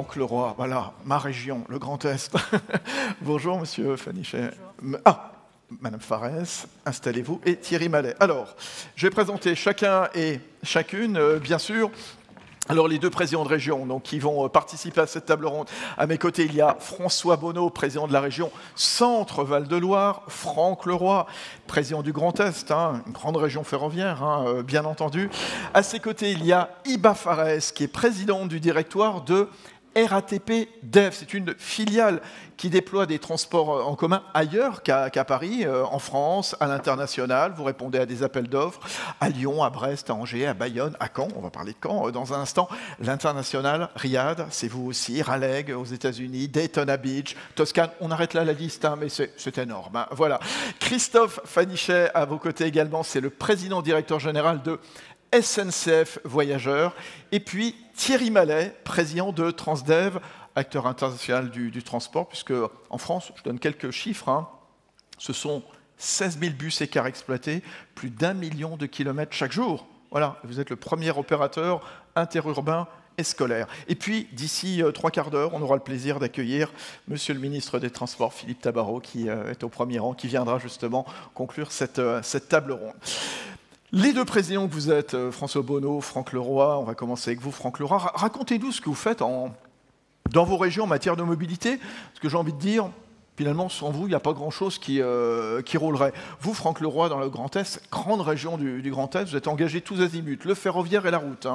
Franck Leroy, voilà, ma région, le Grand Est. Bonjour, monsieur Fanichet. Madame Farès, installez-vous, et Thierry Mallet. Alors, je vais présenter chacun et chacune, bien sûr. Alors, les deux présidents de région donc, qui vont participer à cette table ronde. À mes côtés, il y a François Bonneau, président de la région Centre-Val de Loire, Franck Leroy, président du Grand Est, une grande région ferroviaire, bien entendu. À ses côtés, il y a Iba Farès, qui est présidente du directoire de RATP DEV. C'est une filiale qui déploie des transports en commun ailleurs qu'à Paris, en France, à l'international. Vous répondez à des appels d'offres à Lyon, à Brest, à Angers, à Bayonne, à Caen. On va parler de Caen dans un instant. L'international, Riyad, c'est vous aussi. Raleigh aux États-Unis, Daytona Beach, Toscane. On arrête là la liste, mais c'est énorme. Voilà. Christophe Fanichet, à vos côtés également, c'est le président directeur général de SNCF Voyageurs, et puis Thierry Mallet, président de Transdev, acteur international du transport, puisque en France, je donne quelques chiffres, ce sont 16 000 bus et cars exploités, plus d'1 million de kilomètres chaque jour. Voilà, vous êtes le premier opérateur interurbain et scolaire. Et puis, d'ici 3 quarts d'heure, on aura le plaisir d'accueillir Monsieur le ministre des Transports, Philippe Tabarot, qui est au premier rang, qui viendra justement conclure cette table ronde. Les deux présidents que vous êtes, François Bonneau, Franck Leroy, on va commencer avec vous, Franck Leroy. Racontez-nous ce que vous faites dans vos régions en matière de mobilité, parce que j'ai envie de dire, finalement, sans vous, il n'y a pas grand-chose qui roulerait. Vous, Franck Leroy, dans le Grand Est, grande région du Grand Est, vous êtes engagés tous azimuts, le ferroviaire et la route.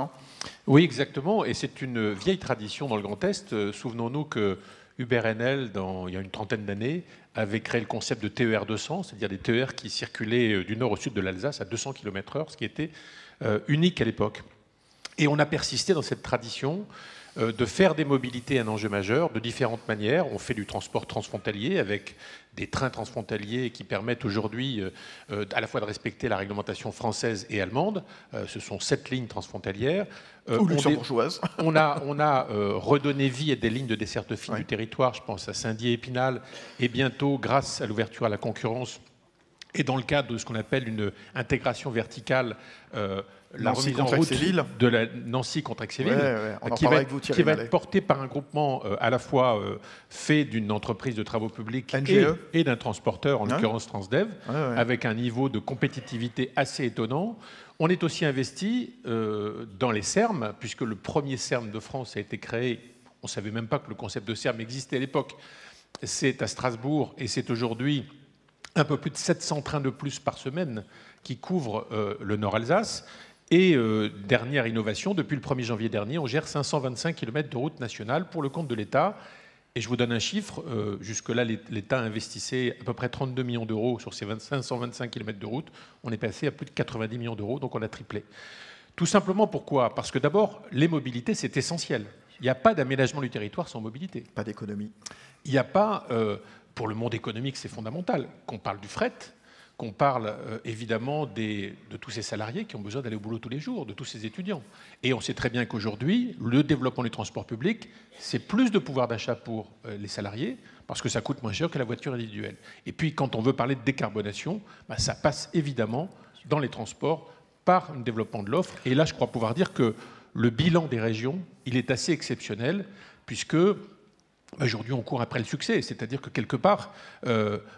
Oui, exactement, et c'est une vieille tradition dans le Grand Est. Souvenons-nous que Hubert Haenel, il y a une trentaine d'années, avait créé le concept de TER 200, c'est-à-dire des TER qui circulaient du nord au sud de l'Alsace à 200 km/h, ce qui était unique à l'époque. Et on a persisté dans cette tradition de faire des mobilités un enjeu majeur de différentes manières. On fait du transport transfrontalier avec des trains transfrontaliers qui permettent aujourd'hui à la fois de respecter la réglementation française et allemande. Ce sont 7 lignes transfrontalières. Ou luxembourgeoises. On a redonné vie à des lignes de desserte fine du territoire, je pense à Saint-Dié-Épinal, et bientôt, grâce à l'ouverture à la concurrence, et dans le cadre de ce qu'on appelle une intégration verticale, la remise en route de la Nancy contre Aix-et-Ville, qui va être portée par un groupement à la fois fait d'une entreprise de travaux publics et d'un transporteur, en l'occurrence Transdev, avec un niveau de compétitivité assez étonnant. On est aussi investi dans les SERM, puisque le premier SERM de France a été créé, on ne savait même pas que le concept de SERM existait à l'époque, c'est à Strasbourg, et c'est aujourd'hui un peu plus de 700 trains de plus par semaine qui couvrent le Nord-Alsace. Et dernière innovation, depuis le 1er janvier dernier, on gère 525 km de route nationale pour le compte de l'État. Et je vous donne un chiffre, jusque-là, l'État investissait à peu près 32 millions d'euros sur ces 525 km de route. On est passé à plus de 90 millions d'euros, donc on a triplé. Tout simplement pourquoi? Parce que d'abord, les mobilités, c'est essentiel. Il n'y a pas d'aménagement du territoire sans mobilité. Pas d'économie. Il n'y a pas... pour le monde économique, c'est fondamental. Qu'on parle du fret, qu'on parle évidemment de tous ces salariés qui ont besoin d'aller au boulot tous les jours, de tous ces étudiants. Et on sait très bien qu'aujourd'hui, le développement du transport public, c'est plus de pouvoir d'achat pour les salariés, parce que ça coûte moins cher que la voiture individuelle. Et puis, quand on veut parler de décarbonation, ça passe évidemment dans les transports par un développement de l'offre. Et là, je crois pouvoir dire que le bilan des régions, il est assez exceptionnel, puisque aujourd'hui, on court après le succès. C'est-à-dire que quelque part,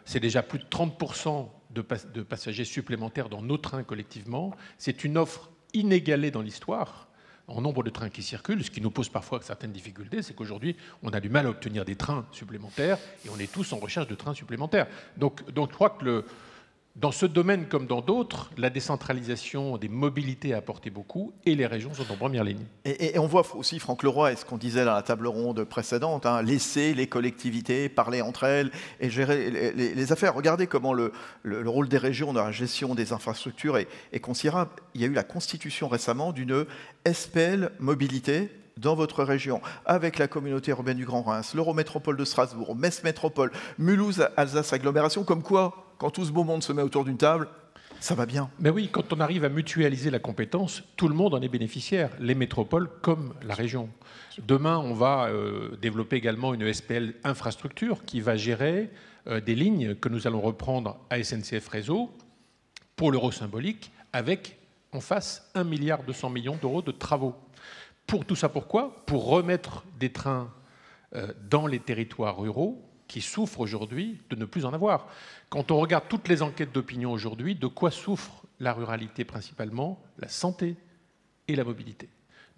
c'est déjà plus de 30% de passagers supplémentaires dans nos trains collectivement. C'est une offre inégalée dans l'histoire en nombre de trains qui circulent. Ce qui nous pose parfois certaines difficultés, c'est qu'aujourd'hui, on a du mal à obtenir des trains supplémentaires et on est tous en recherche de trains supplémentaires. Donc je crois que dans ce domaine comme dans d'autres, la décentralisation des mobilités a apporté beaucoup et les régions sont en première ligne. Et on voit aussi, Franck Leroy, et ce qu'on disait dans la table ronde précédente, laisser les collectivités parler entre elles et gérer les affaires. Regardez comment le rôle des régions dans la gestion des infrastructures est considérable. Il y a eu la constitution récemment d'une SPL Mobilité dans votre région, avec la communauté urbaine du Grand Reims, l'Eurométropole de Strasbourg, Metz Métropole, Mulhouse, Alsace Agglomération, comme quoi, quand tout ce beau monde se met autour d'une table, ça va bien. Mais oui, quand on arrive à mutualiser la compétence, tout le monde en est bénéficiaire, les métropoles comme la région. Demain, on va développer également une SPL infrastructure qui va gérer des lignes que nous allons reprendre à SNCF Réseau pour l'euro symbolique, avec en face 1,2 milliard d'euros de travaux. Pour tout ça, pourquoi? Pour remettre des trains dans les territoires ruraux qui souffrent aujourd'hui de ne plus en avoir. Quand on regarde toutes les enquêtes d'opinion aujourd'hui, de quoi souffre la ruralité principalement? La santé et la mobilité.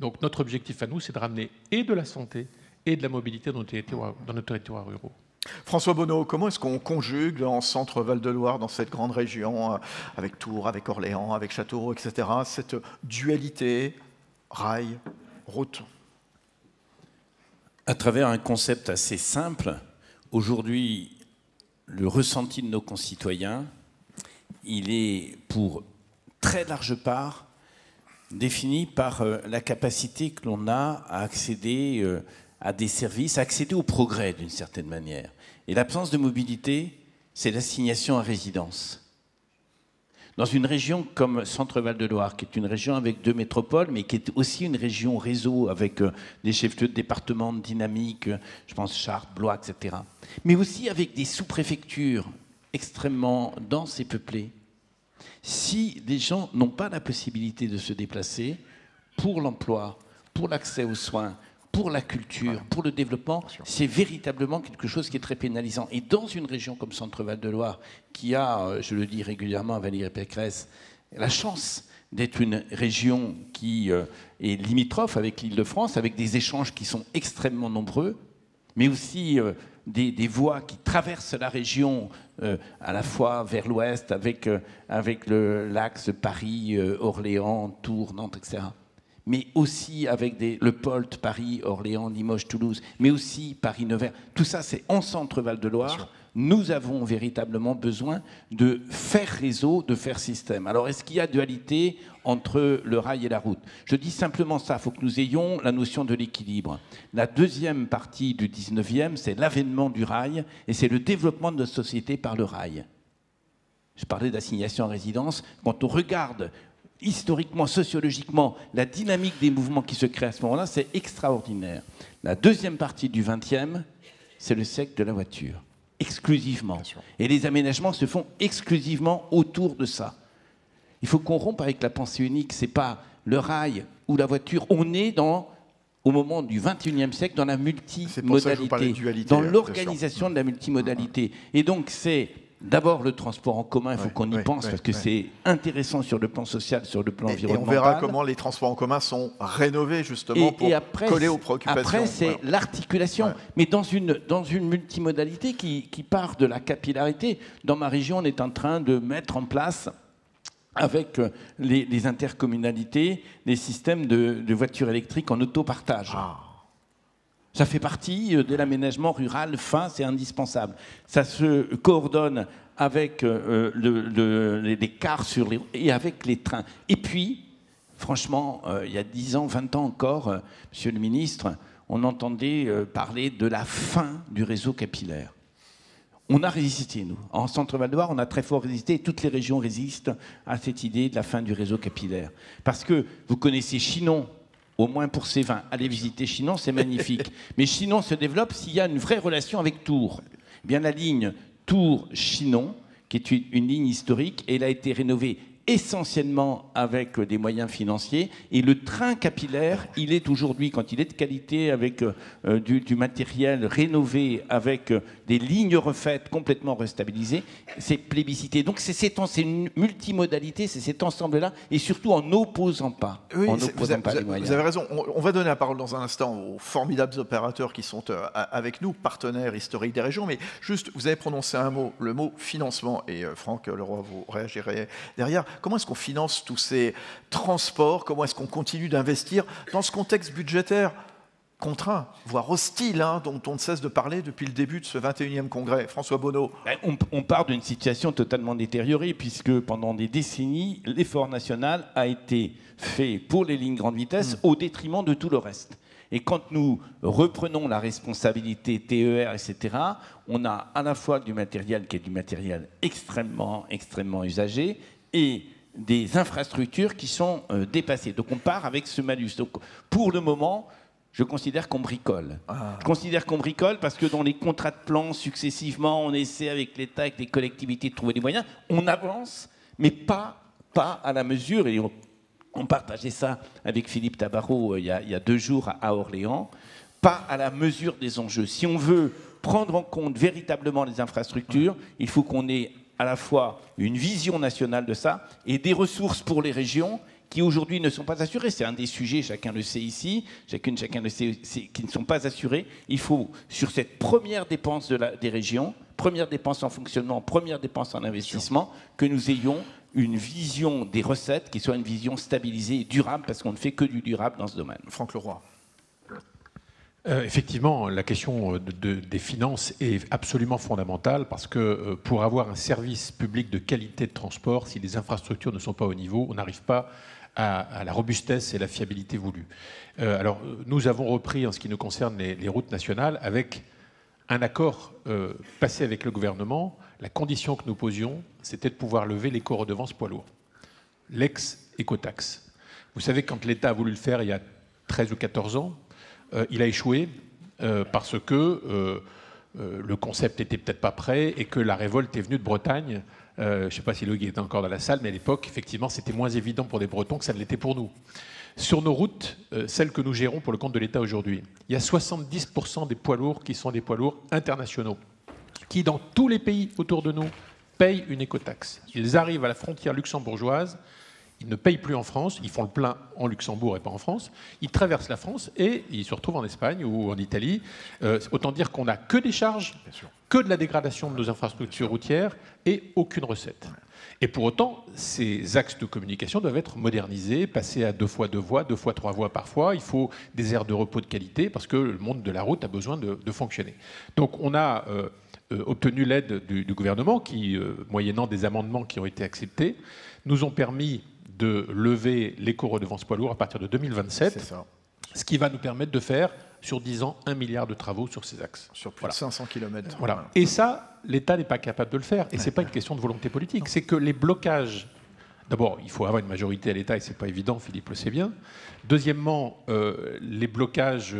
Donc notre objectif à nous, c'est de ramener et de la santé et de la mobilité dans nos territoires ruraux. François Bonneau, comment est-ce qu'on conjugue en centre Val-de-Loire, dans cette grande région, avec Tours, avec Orléans, avec Châteauroux, etc., cette dualité rail, route? À travers un concept assez simple, aujourd'hui, le ressenti de nos concitoyens, il est pour très large part défini par la capacité que l'on a à accéder à des services, à accéder au progrès d'une certaine manière. Et l'absence de mobilité, c'est l'assignation à résidence. Dans une région comme Centre-Val de Loire, qui est une région avec 2 métropoles, mais qui est aussi une région réseau avec des chefs-lieux de département dynamiques, je pense Chartres, Blois, etc. Mais aussi avec des sous-préfectures extrêmement denses et peuplées. Si les gens n'ont pas la possibilité de se déplacer pour l'emploi, pour l'accès aux soins, pour la culture, pour le développement, c'est véritablement quelque chose qui est très pénalisant. Et dans une région comme Centre-Val de Loire, qui a, je le dis régulièrement à Valérie Pécresse, la chance d'être une région qui est limitrophe avec l'Île-de-France, avec des échanges qui sont extrêmement nombreux, mais aussi des voies qui traversent la région à la fois vers l'ouest, avec l'axe Paris, Orléans, Tours, Nantes, etc., mais aussi avec le POLT, Paris, Orléans, Limoges, Toulouse, mais aussi Paris-Nevers. Tout ça, c'est en Centre-Val de Loire. Nous avons véritablement besoin de faire réseau, de faire système. Alors, est-ce qu'il y a dualité entre le rail et la route? Je dis simplement ça, il faut que nous ayons la notion de l'équilibre. La deuxième partie du 19e, c'est l'avènement du rail, et c'est le développement de notre société par le rail. Je parlais d'assignation à résidence. Quand on regarde historiquement, sociologiquement, la dynamique des mouvements qui se créent à ce moment-là, c'est extraordinaire. La deuxième partie du 20e, c'est le siècle de la voiture, exclusivement. Et les aménagements se font exclusivement autour de ça. Il faut qu'on rompe avec la pensée unique. C'est pas le rail ou la voiture. On est au moment du 21e siècle dans la multimodalité, dans l'organisation de la multimodalité. Et donc c'est d'abord le transport en commun, il faut qu'on y pense parce que c'est intéressant sur le plan social, sur le plan environnemental. Et on verra comment les transports en commun sont rénovés justement pour coller aux préoccupations. Après, c'est l'articulation, mais dans une multimodalité qui part de la capillarité. Dans ma région, on est en train de mettre en place, avec les intercommunalités, des systèmes de voitures électriques en autopartage. Ça fait partie de l'aménagement rural fin, c'est indispensable. Ça se coordonne avec les cars et avec les trains. Et puis, franchement, il y a 10 ans, 20 ans encore, Monsieur le Ministre, on entendait parler de la fin du réseau capillaire. On a résisté, nous. En Centre-Val de Loire, on a très fort résisté, et toutes les régions résistent à cette idée de la fin du réseau capillaire. Parce que vous connaissez Chinon, au moins pour ses vins. Allez visiter Chinon, c'est magnifique. Mais Chinon se développe s'il y a une vraie relation avec Tours. Eh bien, la ligne Tours-Chinon, qui est une ligne historique, elle a été rénovée essentiellement avec des moyens financiers. Et le train capillaire, il est aujourd'hui, quand il est de qualité, avec du matériel rénové, avec des lignes refaites, complètement restabilisées, c'est plébiscité. Donc c'est une multimodalité, c'est cet ensemble-là, et surtout en n'opposant pas, les moyens. Vous avez raison. On va donner la parole dans un instant aux formidables opérateurs qui sont avec nous, partenaires historiques des régions, mais juste, vous avez prononcé un mot, le mot financement, et Franck Leroy, vous réagirez derrière. Comment est-ce qu'on finance tous ces transports? Comment est-ce qu'on continue d'investir dans ce contexte budgétaire contraint, voire hostile, dont on ne cesse de parler depuis le début de ce 21e congrès? François Bonneau. On part d'une situation totalement détériorée, puisque pendant des décennies, l'effort national a été fait pour les lignes grande vitesse au détriment de tout le reste. Et quand nous reprenons la responsabilité TER, etc., on a à la fois du matériel qui est du matériel extrêmement, extrêmement usagé, et des infrastructures qui sont dépassées. Donc on part avec ce malus. Donc pour le moment, je considère qu'on bricole. Je considère qu'on bricole parce que dans les contrats de plan, successivement, on essaie avec l'État, avec les collectivités de trouver des moyens. On avance, mais pas à la mesure. Et on partageait ça avec Philippe Tabarot il y a 2 jours à Orléans. pas à la mesure des enjeux. Si on veut prendre en compte véritablement les infrastructures, il faut qu'on ait à la fois une vision nationale de ça et des ressources pour les régions qui aujourd'hui ne sont pas assurées. C'est un des sujets, chacun le sait ici, chacun le sait, qui ne sont pas assurés. Il faut, sur cette première dépense des régions, première dépense en fonctionnement, première dépense en investissement, que nous ayons une vision des recettes qui soit une vision stabilisée et durable, parce qu'on ne fait que du durable dans ce domaine. Franck Leroy. Effectivement, la question des finances est absolument fondamentale parce que pour avoir un service public de qualité de transport, si les infrastructures ne sont pas au niveau, on n'arrive pas à la robustesse et la fiabilité voulue. Alors, nous avons repris, en ce qui nous concerne, les routes nationales, avec un accord passé avec le gouvernement. La condition que nous posions, c'était de pouvoir lever l'éco-redevance poids lourd, l'ex-écotaxe. Vous savez, quand l'État a voulu le faire il y a 13 ou 14 ans, il a échoué parce que le concept n'était peut-être pas prêt et que la révolte est venue de Bretagne. Je ne sais pas si Loïc était encore dans la salle, mais à l'époque, effectivement, c'était moins évident pour les Bretons que ça ne l'était pour nous. Sur nos routes, celles que nous gérons pour le compte de l'État aujourd'hui, il y a 70% des poids lourds qui sont des poids lourds internationaux, qui, dans tous les pays autour de nous, payent une écotaxe. Ils arrivent à la frontière luxembourgeoise, ils ne payent plus en France, ils font le plein en Luxembourg et pas en France, ils traversent la France et ils se retrouvent en Espagne ou en Italie. Autant dire qu'on n'a que des charges, que de la dégradation de nos infrastructures routières et aucune recette. Et pour autant, ces axes de communication doivent être modernisés, passer à 2 fois 2 voies, 2 fois 3 voies parfois. Il faut des aires de repos de qualité parce que le monde de la route a besoin de fonctionner. Donc on a obtenu l'aide du gouvernement qui, moyennant des amendements qui ont été acceptés, nous ont permis de lever l'éco-redevance poids lourd à partir de 2027, ce qui va nous permettre de faire, sur 10 ans, 1 milliard de travaux sur ces axes. Sur plus de 500 km. Voilà. Et ça, l'État n'est pas capable de le faire. Et ce n'est pas une question de volonté politique. C'est que les blocages... D'abord, il faut avoir une majorité à l'État, et ce n'est pas évident, Philippe le sait bien. Deuxièmement, les blocages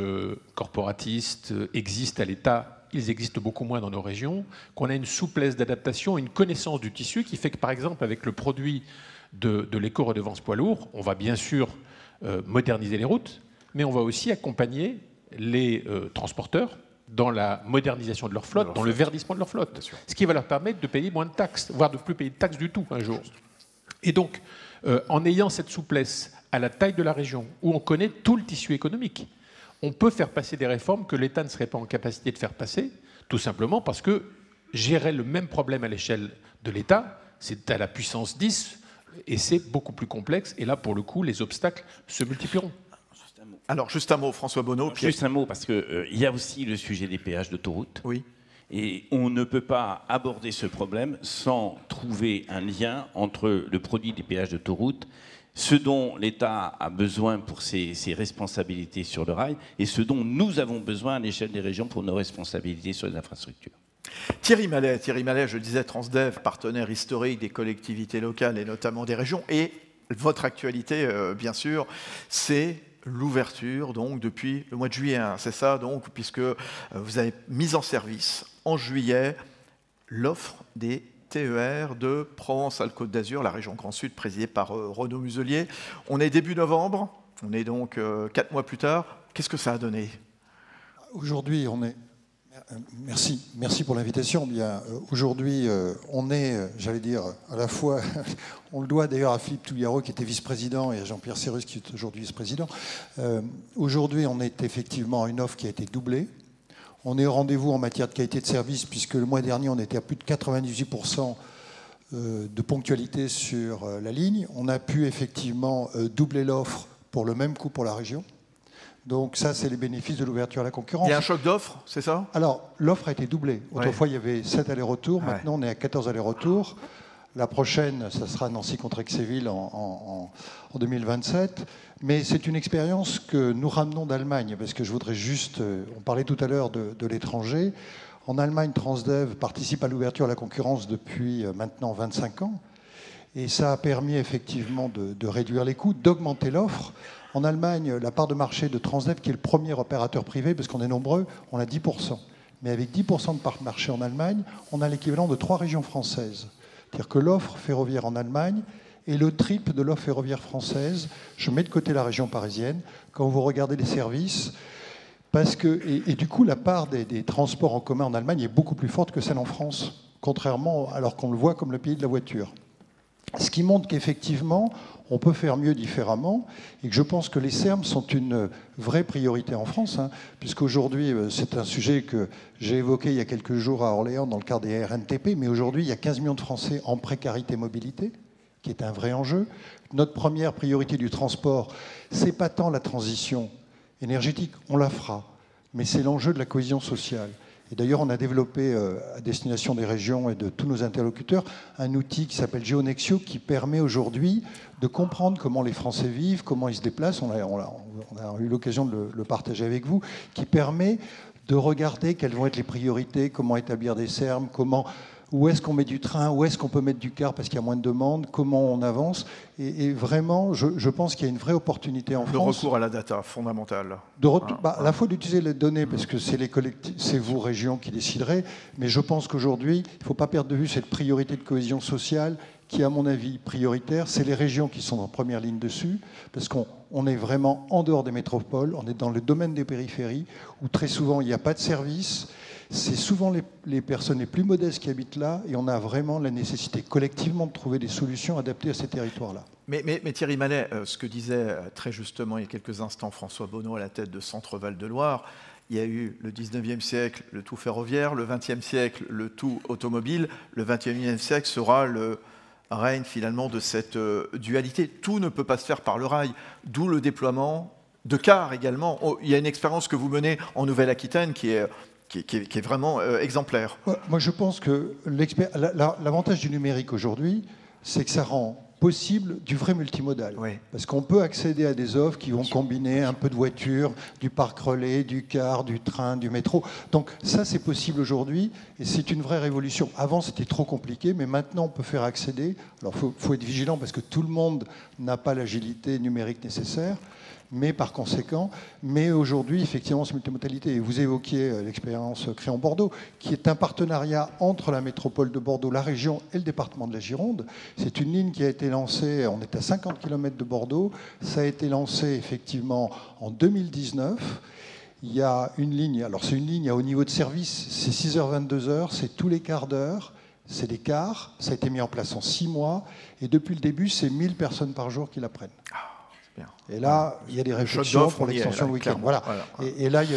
corporatistes existent à l'État. Ils existent beaucoup moins dans nos régions. Qu'on a une souplesse d'adaptation, une connaissance du tissu qui fait que, par exemple, avec le produit de l'éco-redevance poids lourd, on va bien sûr moderniser les routes, mais on va aussi accompagner les transporteurs dans la modernisation de leur flotte, dans le verdissement de leur flotte, ce qui va leur permettre de payer moins de taxes, voire de ne plus payer de taxes du tout un jour. Et donc, en ayant cette souplesse à la taille de la région, où on connaît tout le tissu économique, on peut faire passer des réformes que l'État ne serait pas en capacité de faire passer, tout simplement parce que gérer le même problème à l'échelle de l'État, c'est à la puissance 10, et c'est beaucoup plus complexe. Et là, pour le coup, les obstacles se multiplieront. Alors, juste un mot, François Bonneau. Juste un mot, parce qu'il y a aussi le sujet des péages d'autoroute. Oui. Et on ne peut pas aborder ce problème sans trouver un lien entre le produit des péages d'autoroute, ce dont l'État a besoin pour ses responsabilités sur le rail, et ce dont nous avons besoin à l'échelle des régions pour nos responsabilités sur les infrastructures. Thierry Mallet, je disais Transdev, partenaire historique des collectivités locales et notamment des régions. Et votre actualité, bien sûr, c'est l'ouverture, donc depuis le mois de juillet, hein, c'est ça, donc, puisque vous avez mis en service en juillet l'offre des TER de Provence-Alpes-Côte d'Azur, la région Grand Sud, présidée par Renaud Muselier. On est début novembre, on est donc 4 mois plus tard. Qu'est-ce que ça a donné? Aujourd'hui, on est... Merci pour l'invitation. Bien, aujourd'hui, on est, j'allais dire, à la fois, on le doit d'ailleurs à Philippe Touliaro qui était vice-président et à Jean-Pierre Cérus qui est aujourd'hui vice-président. Aujourd'hui, on est effectivement à une offre qui a été doublée. On est au rendez-vous en matière de qualité de service puisque le mois dernier, on était à plus de 98% de ponctualité sur la ligne. On a pu effectivement doubler l'offre pour le même coût pour la région. Donc ça, c'est les bénéfices de l'ouverture à la concurrence. Il y a un choc d'offres, c'est ça? Alors, l'offre a été doublée. Autrefois, il y avait 7 allers-retours. Maintenant, on est à 14 allers-retours. La prochaine, ça sera Nancy-Contrexéville en 2027. Mais c'est une expérience que nous ramenons d'Allemagne, parce que je voudrais juste... On parlait tout à l'heure de l'étranger. En Allemagne, Transdev participe à l'ouverture à la concurrence depuis maintenant 25 ans. Et ça a permis effectivement de réduire les coûts, d'augmenter l'offre. En Allemagne, la part de marché de Transdev, qui est le premier opérateur privé, parce qu'on est nombreux, on a 10%. Mais avec 10% de part de marché en Allemagne, on a l'équivalent de 3 régions françaises. C'est-à-dire que l'offre ferroviaire en Allemagne est le triple de l'offre ferroviaire française. Je mets de côté la région parisienne. Quand vous regardez les services, Parce que, et du coup, la part des transports en commun en Allemagne est beaucoup plus forte que celle en France, contrairement, alors qu'on le voit comme le pays de la voiture. Ce qui montre qu'effectivement, on peut faire mieux différemment, et que je pense que les Serm sont une vraie priorité en France, hein, puisqu'aujourd'hui, c'est un sujet que j'ai évoqué il y a quelques jours à Orléans dans le cadre des RNTP, mais aujourd'hui, il y a 15 millions de Français en précarité mobilité, qui est un vrai enjeu. Notre première priorité du transport, c'est pas tant la transition énergétique, on la fera, mais c'est l'enjeu de la cohésion sociale. Et d'ailleurs, on a développé à destination des régions et de tous nos interlocuteurs un outil qui s'appelle GeoNexio, qui permet aujourd'hui de comprendre comment les Français vivent, comment ils se déplacent. On a eu l'occasion de le partager avec vous, qui permet de regarder quelles vont être les priorités, comment établir des Serm, où est-ce qu'on met du train, où est-ce qu'on peut mettre du car parce qu'il y a moins de demandes, comment on avance. Et vraiment, je pense qu'il y a une vraie opportunité en France. Le recours à la data, fondamental. À la fois d'utiliser les données, parce que c'est vous, régions, qui déciderez, mais je pense qu'aujourd'hui, il ne faut pas perdre de vue cette priorité de cohésion sociale qui, à mon avis, prioritaire. C'est les régions qui sont en première ligne dessus, parce qu'on est vraiment en dehors des métropoles, on est dans le domaine des périphéries, où très souvent, il n'y a pas de service. C'est souvent les personnes les plus modestes qui habitent là, et on a vraiment la nécessité collectivement de trouver des solutions adaptées à ces territoires-là. Mais Thierry Mallet, ce que disait très justement il y a quelques instants François Bonneau à la tête de Centre Val-de-Loire, il y a eu le 19e siècle le tout ferroviaire, le 20e siècle le tout automobile, le 21e siècle sera le règne finalement de cette dualité. Tout ne peut pas se faire par le rail, d'où le déploiement de cars également. Il y a une expérience que vous menez en Nouvelle-Aquitaine qui est vraiment exemplaire. Moi, je pense que l'avantage du numérique aujourd'hui, c'est que ça rend possible du vrai multimodal. Oui. Parce qu'on peut accéder à des offres qui vont combiner un peu de voiture, du parc relais, du car, du train, du métro. Donc ça, c'est possible aujourd'hui et c'est une vraie révolution. Avant, c'était trop compliqué, mais maintenant, on peut faire accéder. Alors, il faut être vigilant parce que tout le monde n'a pas l'agilité numérique nécessaire. Mais par conséquent, aujourd'hui, effectivement, c'est multimodalité. Et vous évoquiez l'expérience Créon-Bordeaux, qui est un partenariat entre la métropole de Bordeaux, la région et le département de la Gironde. C'est une ligne qui a été lancée, on est à 50 km de Bordeaux, ça a été lancé effectivement en 2019. Il y a une ligne, alors c'est une ligne à haut niveau de service, c'est 6h, 22h, c'est tous les quarts d'heure. C'est des cars, ça a été mis en place en 6 mois, et depuis le début, c'est 1000 personnes par jour qui la prennent. Et là, il y a des réflexions pour l'extension le week-end. Voilà. Et là, il n'y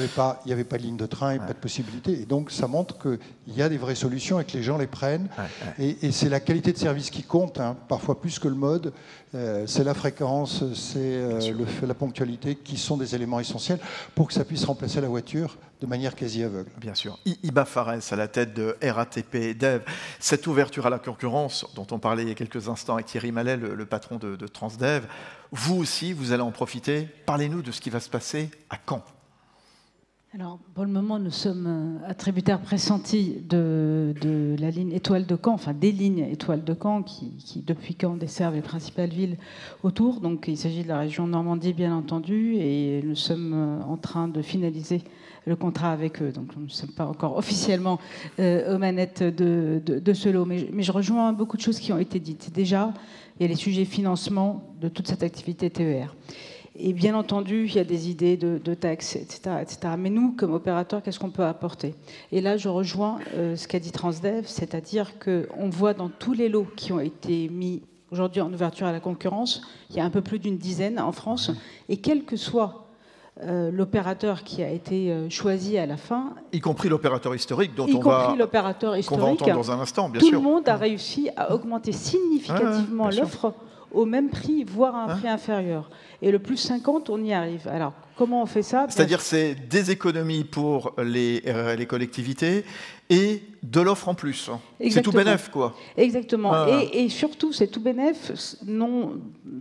avait pas de ligne de train et pas de possibilité. Et donc, ça montre qu'il y a des vraies solutions et que les gens les prennent. Et c'est la qualité de service qui compte, hein, parfois plus que le mode. C'est la fréquence, c'est la ponctualité qui sont des éléments essentiels pour que ça puisse remplacer la voiture de manière quasi aveugle. Bien sûr. Iba Farès, à la tête de RATP Dev, cette ouverture à la concurrence dont on parlait il y a quelques instants avec Thierry Mallet, le patron de Transdev, vous aussi, vous allez en profiter. Parlez-nous de ce qui va se passer à Caen. Alors, pour le moment, nous sommes attributaires pressentis de la ligne Étoile de Caen, enfin des lignes Étoile de Caen qui depuis Caen, desservent les principales villes autour. Donc, il s'agit de la région Normandie, bien entendu, et nous sommes en train de finaliser le contrat avec eux. Donc, nous ne sommes pas encore officiellement aux manettes de ce lot. Mais je rejoins beaucoup de choses qui ont été dites. Déjà, il y a les sujets financement de toute cette activité TER. Et bien entendu, il y a des idées de taxes, etc., etc. Mais nous, comme opérateurs, qu'est-ce qu'on peut apporter? Et là, je rejoins ce qu'a dit Transdev, c'est-à-dire qu'on voit dans tous les lots qui ont été mis aujourd'hui en ouverture à la concurrence, il y a un peu plus d'une dizaine en France, et quel que soit l'opérateur qui a été choisi à la fin, y compris l'opérateur historique qu'on va entendre dans un instant, bien sûr. Tout le monde a réussi à augmenter significativement l'offre au même prix, voire à un prix inférieur. Et le plus 50, on y arrive. Alors, comment on fait ça? C'est-à-dire c'est des économies pour les collectivités et de l'offre en plus. C'est tout bénef, quoi. Exactement. Et surtout, c'est tout bénef, non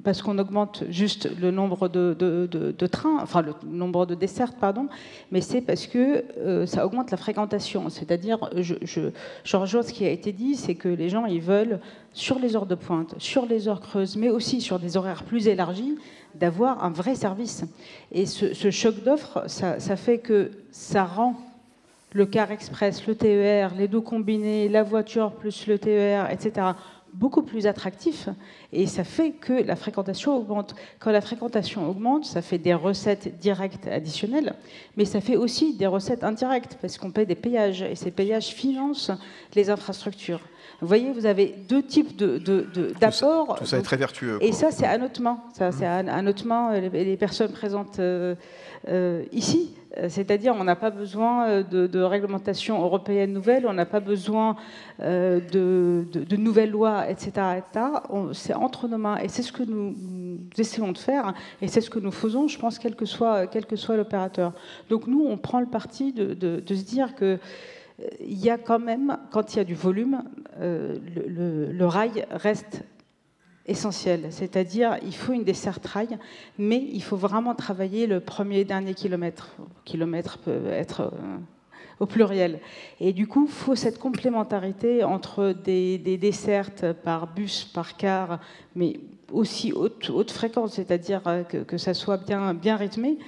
parce qu'on augmente juste le nombre de trains, enfin le nombre de dessertes, pardon, mais c'est parce que ça augmente la fréquentation. C'est-à-dire, je rejoins ce qui a été dit, c'est que les gens, ils veulent, sur les heures de pointe, sur les heures creuses, mais aussi sur des horaires plus élargis, d'avoir un vrai service. Et ce choc d'offres, ça fait que ça rend le car express, le TER, les deux combinés, la voiture plus le TER, etc., beaucoup plus attractif et ça fait que la fréquentation augmente. Quand la fréquentation augmente, ça fait des recettes directes additionnelles, mais ça fait aussi des recettes indirectes parce qu'on paie des péages et ces péages financent les infrastructures. Vous voyez, vous avez deux types d'apports. Tout ça est très vertueux. Et ça, c'est à notre main. Ça, c'est à notre main, les personnes présentes ici. C'est-à-dire, on n'a pas besoin de réglementation européenne nouvelle, on n'a pas besoin de nouvelles lois, etc. C'est entre nos mains. Et c'est ce que nous essayons de faire. Et c'est ce que nous faisons, je pense, quel que soit l'opérateur. Donc nous, on prend le parti de se dire que il y a quand même, quand il y a du volume, le rail reste essentiel. C'est-à-dire, il faut une desserte rail, mais il faut vraiment travailler le premier et dernier kilomètre. Kilomètre peut être au pluriel. Et du coup, il faut cette complémentarité entre des dessertes par bus, par car, mais aussi haute fréquence, c'est-à-dire que ça soit bien rythmé,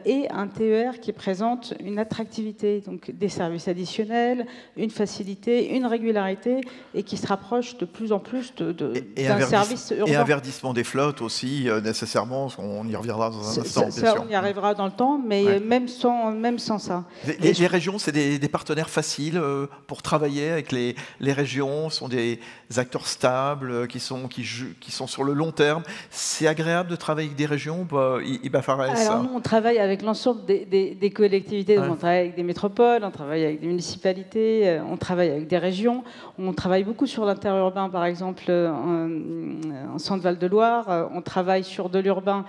et un TER qui présente une attractivité, donc des services additionnels, une facilité, une régularité, et qui se rapproche de plus en plus d'un service urbain. Et un verdissement des flottes aussi, nécessairement, on y reviendra dans un instant. Ça, on y arrivera dans le temps, mais même sans ça. Les régions, c'est des partenaires faciles pour travailler avec les régions, sont des acteurs stables qui sont sur le long terme. C'est agréable de travailler avec des régions, Iba Fares? Alors nous, on travaille avec l'ensemble des collectivités, donc on travaille avec des métropoles, on travaille avec des municipalités, on travaille avec des régions, on travaille beaucoup sur l'interurbain, par exemple en Centre-Val de Loire, on travaille sur de l'urbain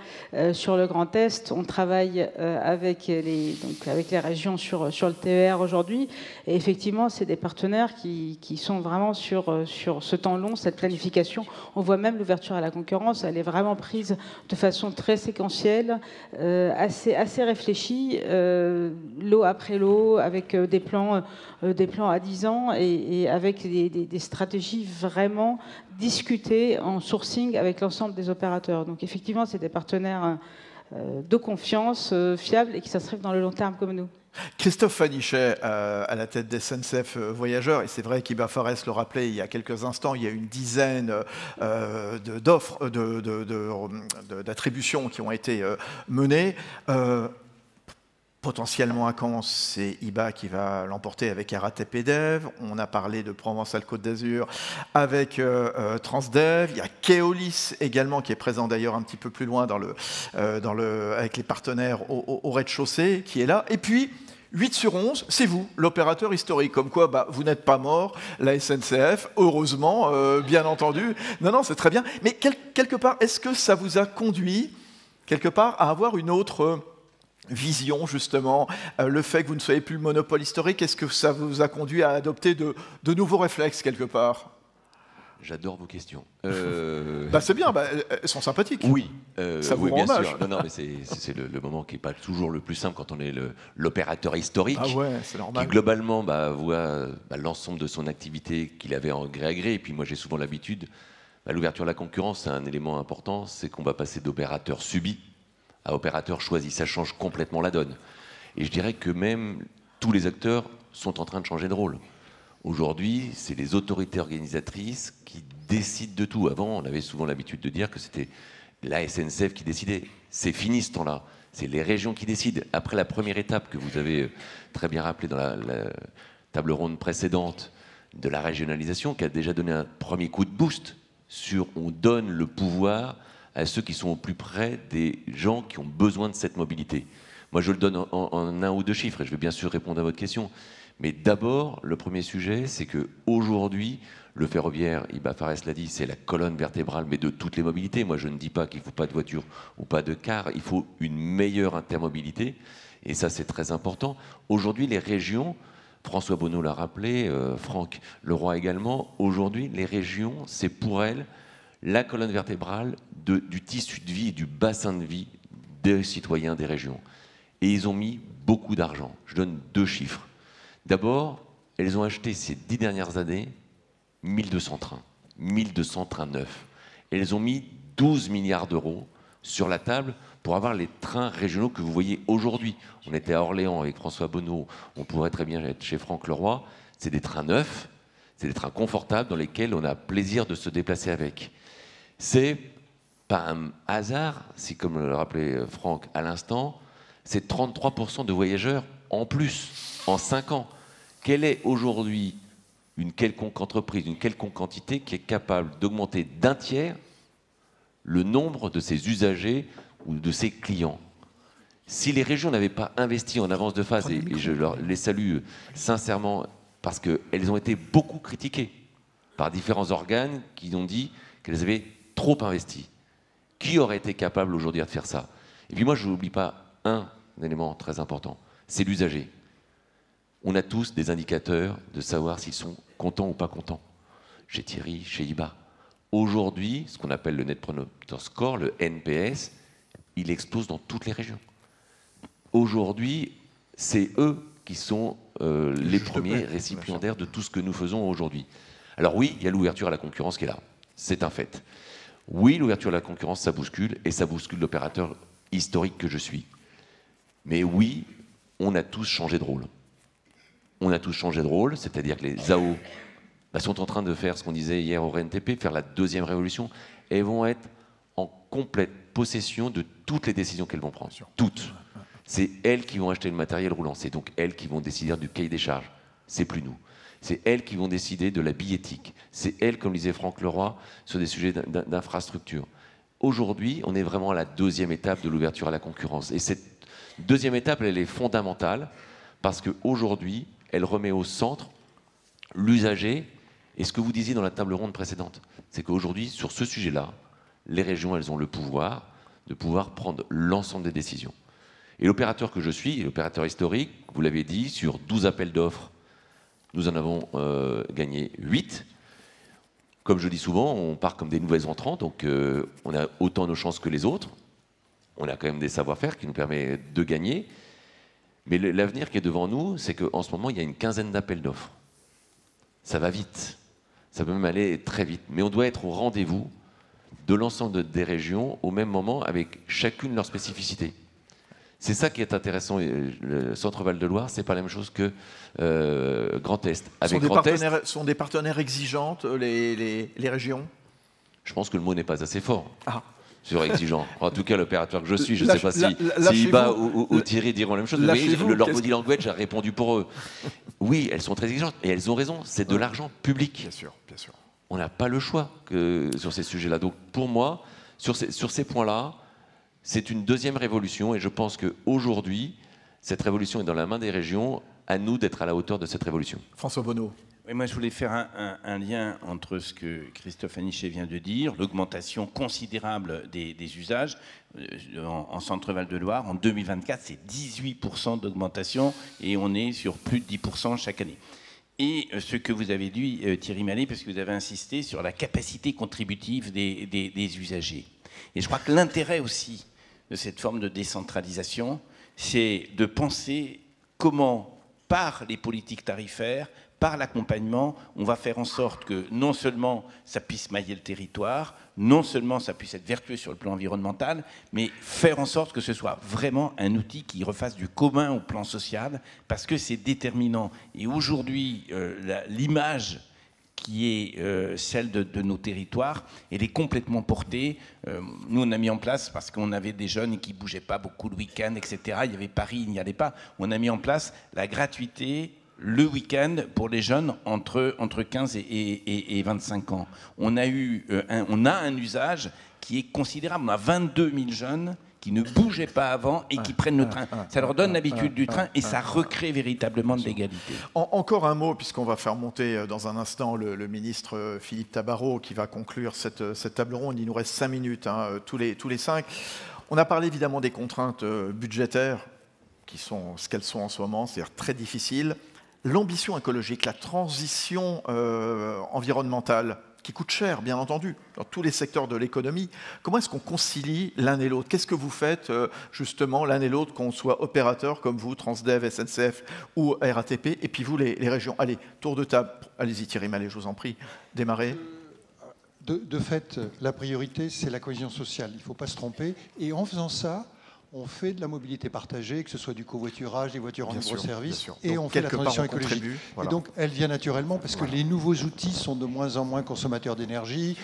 sur le Grand Est, on travaille avec les régions sur le TER aujourd'hui, et effectivement, c'est des partenaires qui sont vraiment sur ce temps long, cette planification. On voit même l'ouverture à la concurrence, elle est vraiment prise de façon très séquentielle, assez réfléchie, lot après lot, avec des plans à 10 ans et avec des stratégies vraiment discutées en sourcing avec l'ensemble des opérateurs. Donc effectivement, c'est des partenaires de confiance, fiables et qui s'inscrivent dans le long terme comme nous. Christophe Fanichet, à la tête des SNCF Voyageurs, et c'est vrai qu'Iba Fares le rappelait il y a quelques instants, il y a une dizaine d'offres, d'attributions qui ont été menées. Potentiellement à Caen, c'est Iba qui va l'emporter avec RATP Dev. On a parlé de Provence-Alpes-Côte d'Azur avec Transdev. Il y a Keolis également qui est présent d'ailleurs un petit peu plus loin avec les partenaires au rez-de-chaussée qui est là. Et puis 8 sur 11, c'est vous, l'opérateur historique. Comme quoi, vous n'êtes pas mort, la SNCF, heureusement, bien entendu. Non, c'est très bien. Mais quelque part, est-ce que ça vous a conduit, quelque part, à avoir une autre vision, justement, le fait que vous ne soyez plus le monopole historique, est-ce que ça vous a conduit à adopter de nouveaux réflexes, quelque part? J'adore vos questions. C'est bien, elles sont sympathiques. Oui, ça vous oui, rend bien hommage. sûr. Non, mais c'est le moment qui n'est pas toujours le plus simple quand on est l'opérateur historique. Ah ouais, c'est normal. Qui globalement voit l'ensemble de son activité qu'il avait en gré à gré. Et puis moi j'ai souvent l'habitude, l'ouverture à la concurrence, c'est un élément important, c'est qu'on va passer d'opérateur subi à opérateur choisi. Ça change complètement la donne. Et je dirais que même tous les acteurs sont en train de changer de rôle. Aujourd'hui, c'est les autorités organisatrices qui décident de tout. Avant, on avait souvent l'habitude de dire que c'était la SNCF qui décidait. C'est fini ce temps-là. C'est les régions qui décident. Après la première étape que vous avez très bien rappelée dans la table ronde précédente de la régionalisation, qui a déjà donné un premier coup de boost sur on donne le pouvoir à ceux qui sont au plus près des gens qui ont besoin de cette mobilité. Moi, je le donne en un ou deux chiffres, et je vais bien sûr répondre à votre question. Mais d'abord, le premier sujet, c'est qu'aujourd'hui, le ferroviaire, Iba Fares l'a dit, c'est la colonne vertébrale, mais de toutes les mobilités. Moi, je ne dis pas qu'il ne faut pas de voiture ou pas de car, il faut une meilleure intermobilité, et ça, c'est très important. Aujourd'hui, les régions, François Bonneau l'a rappelé, Franck Leroy également, aujourd'hui, les régions, c'est pour elles la colonne vertébrale du tissu de vie et du bassin de vie des citoyens des régions. Et ils ont mis beaucoup d'argent. Je donne deux chiffres. D'abord, elles ont acheté ces 10 dernières années 1200 trains, 1200 trains neufs. Et elles ont mis 12 milliards d'euros sur la table pour avoir les trains régionaux que vous voyez aujourd'hui. On était à Orléans avec François Bonneau, on pourrait très bien être chez Franck Leroy. C'est des trains neufs, C'est des trains confortables dans lesquels on a plaisir de se déplacer avec. C'est pas un hasard, si comme le rappelait Franck à l'instant, c'est 33% de voyageurs en plus, en 5 ans. Quelle est aujourd'hui une quelconque entreprise, une quelconque entité qui est capable d'augmenter d'un tiers le nombre de ses usagers ou de ses clients? Si les régions n'avaient pas investi en avance de phase, et je les salue sincèrement, parce qu'elles ont été beaucoup critiquées par différents organes qui ont dit qu'elles avaient trop investi. Qui aurait été capable aujourd'hui de faire ça? Et puis moi, je n'oublie pas un élément très important, c'est l'usager. On a tous des indicateurs de savoir s'ils sont contents ou pas contents. Chez Thierry, chez IBA. Aujourd'hui, ce qu'on appelle le Net Promoter Score, le NPS, il explose dans toutes les régions. Aujourd'hui, c'est eux qui sont les premiers récipiendaires de tout ce que nous faisons aujourd'hui. Alors oui, il y a l'ouverture à la concurrence qui est là. C'est un fait. Oui, l'ouverture à la concurrence, ça bouscule, et ça bouscule l'opérateur historique que je suis. Mais oui, on a tous changé de rôle. On a tous changé de rôle, c'est-à-dire que les AO sont en train de faire ce qu'on disait hier au RNTP, faire la deuxième révolution, et vont être en complète possession de toutes les décisions qu'elles vont prendre. Toutes. C'est elles qui vont acheter le matériel roulant, c'est donc elles qui vont décider du cahier des charges. C'est plus nous. C'est elles qui vont décider de la billettique. C'est elles, comme disait Franck Leroy, sur des sujets d'infrastructure. Aujourd'hui, on est vraiment à la deuxième étape de l'ouverture à la concurrence. Et cette deuxième étape, elle est fondamentale, parce qu'aujourd'hui, elle remet au centre l'usager. Et ce que vous disiez dans la table ronde précédente, c'est qu'aujourd'hui, sur ce sujet-là, les régions, elles ont le pouvoir de pouvoir prendre l'ensemble des décisions. Et l'opérateur que je suis, l'opérateur historique, vous l'avez dit, sur 12 appels d'offres, nous en avons gagné 8. Comme je dis souvent, on part comme des nouvelles entrantes, donc on a autant nos chances que les autres. On a quand même des savoir-faire qui nous permettent de gagner. Mais l'avenir qui est devant nous, c'est qu'en ce moment, il y a une quinzaine d'appels d'offres. Ça va vite. Ça peut même aller très vite. Mais on doit être au rendez-vous de l'ensemble des régions au même moment, avec chacune leur spécificité. C'est ça qui est intéressant. Le Centre Val-de-Loire, c'est pas la même chose que Grand Est. Sont des partenaires exigeantes, les régions? Je pense que le mot n'est pas assez fort. Ah. Sur exigeant. En tout cas, l'opérateur que je suis, je ne sais pas si Iba ou Thierry diront la même chose. Mais leur body language a répondu pour eux. Oui, elles sont très exigeantes. Et elles ont raison. C'est de l'argent public. Bien sûr, bien sûr. On n'a pas le choix sur ces sujets-là. Donc, pour moi, sur ces points-là, c'est une deuxième révolution. Et je pense qu'aujourd'hui, cette révolution est dans la main des régions. À nous d'être à la hauteur de cette révolution. François Bonneau. Oui, moi, je voulais faire un lien entre ce que Christophe Anichet vient de dire, l'augmentation considérable des usages en Centre Val-de-Loire. En 2024, c'est 18% d'augmentation et on est sur plus de 10% chaque année. Et ce que vous avez dit, Thierry Mallet, parce que vous avez insisté sur la capacité contributive des usagers. Et je crois que l'intérêt aussi de cette forme de décentralisation, c'est de penser comment, par les politiques tarifaires, par l'accompagnement, on va faire en sorte que non seulement ça puisse mailler le territoire, non seulement ça puisse être vertueux sur le plan environnemental, mais faire en sorte que ce soit vraiment un outil qui refasse du commun au plan social, parce que c'est déterminant. Et aujourd'hui, l'image qui est celle de nos territoires, elle est complètement portée. Nous, on a mis en place, parce qu'on avait des jeunes qui ne bougeaient pas beaucoup le week-end, etc. Il y avait Paris, il n'y allait pas. On a mis en place la gratuité le week-end pour les jeunes entre 15 et 25 ans. On a un usage qui est considérable. On a 22 000 jeunes qui ne bougeaient pas avant et qui prennent le train. Ça leur donne l'habitude du train et ça recrée véritablement de l'égalité. Encore un mot, puisqu'on va faire monter dans un instant le ministre Philippe Tabarot qui va conclure cette table ronde. Il nous reste 5 minutes, tous les 5. On a parlé évidemment des contraintes budgétaires qui sont ce qu'elles sont en ce moment, c'est-à-dire très difficiles. L'ambition écologique, la transition environnementale, qui coûte cher, bien entendu, dans tous les secteurs de l'économie. Comment est-ce qu'on concilie l'un et l'autre? Qu'est-ce que vous faites, justement, l'un et l'autre, qu'on soit opérateur comme vous, Transdev, SNCF ou RATP, et puis vous, les régions? Allez, tour de table. Allez-y, Thierry Mallet, je vous en prie. Démarrez. De fait, la priorité, c'est la cohésion sociale. Il ne faut pas se tromper. Et en faisant ça, on fait de la mobilité partagée, que ce soit du covoiturage, des voitures en libre-service, et donc, on fait la transition on écologique. Voilà. Et donc, elle vient naturellement parce que les nouveaux outils sont de moins en moins consommateurs d'énergie.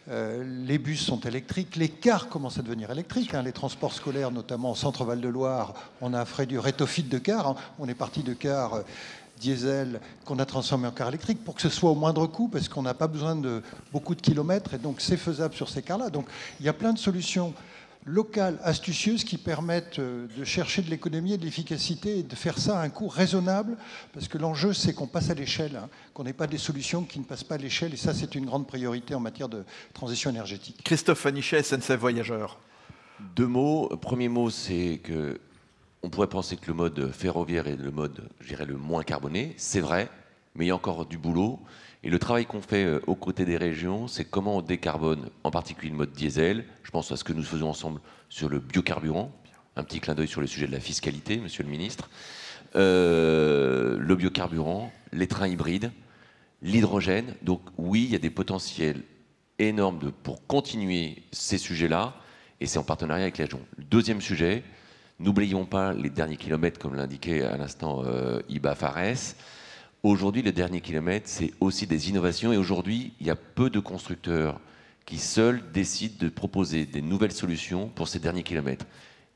Les bus sont électriques, les cars commencent à devenir électriques. Les transports scolaires, notamment au centre Val-de-Loire, on a fait du rétrofit de cars. On est parti de cars diesel qu'on a transformé en car électrique pour que ce soit au moindre coût, parce qu'on n'a pas besoin de beaucoup de kilomètres, et donc c'est faisable sur ces cars-là. Donc il y a plein de solutions locales, astucieuses, qui permettent de chercher de l'économie et de l'efficacité et de faire ça à un coût raisonnable, parce que l'enjeu, c'est qu'on passe à l'échelle, qu'on n'ait pas des solutions qui ne passent pas à l'échelle, et ça, c'est une grande priorité en matière de transition énergétique. Christophe Fanichet, SNCF Voyageurs. 2 mots. Premier mot, c'est que on pourrait penser que le mode ferroviaire est le mode, je dirais, le moins carboné. C'est vrai, mais il y a encore du boulot. Et le travail qu'on fait aux côtés des régions, c'est comment on décarbone, en particulier le mode diesel. Je pense à ce que nous faisons ensemble sur le biocarburant. Un petit clin d'œil sur le sujet de la fiscalité, monsieur le ministre. Le biocarburant, les trains hybrides, l'hydrogène. Donc oui, il y a des potentiels énormes pour continuer ces sujets-là. Et c'est en partenariat avec les régions. Le deuxième sujet, n'oublions pas les derniers kilomètres, comme l'indiquait à l'instant Iba Fares. Aujourd'hui, les derniers kilomètres, c'est aussi des innovations. Et aujourd'hui, il y a peu de constructeurs qui seuls décident de proposer des nouvelles solutions pour ces derniers kilomètres.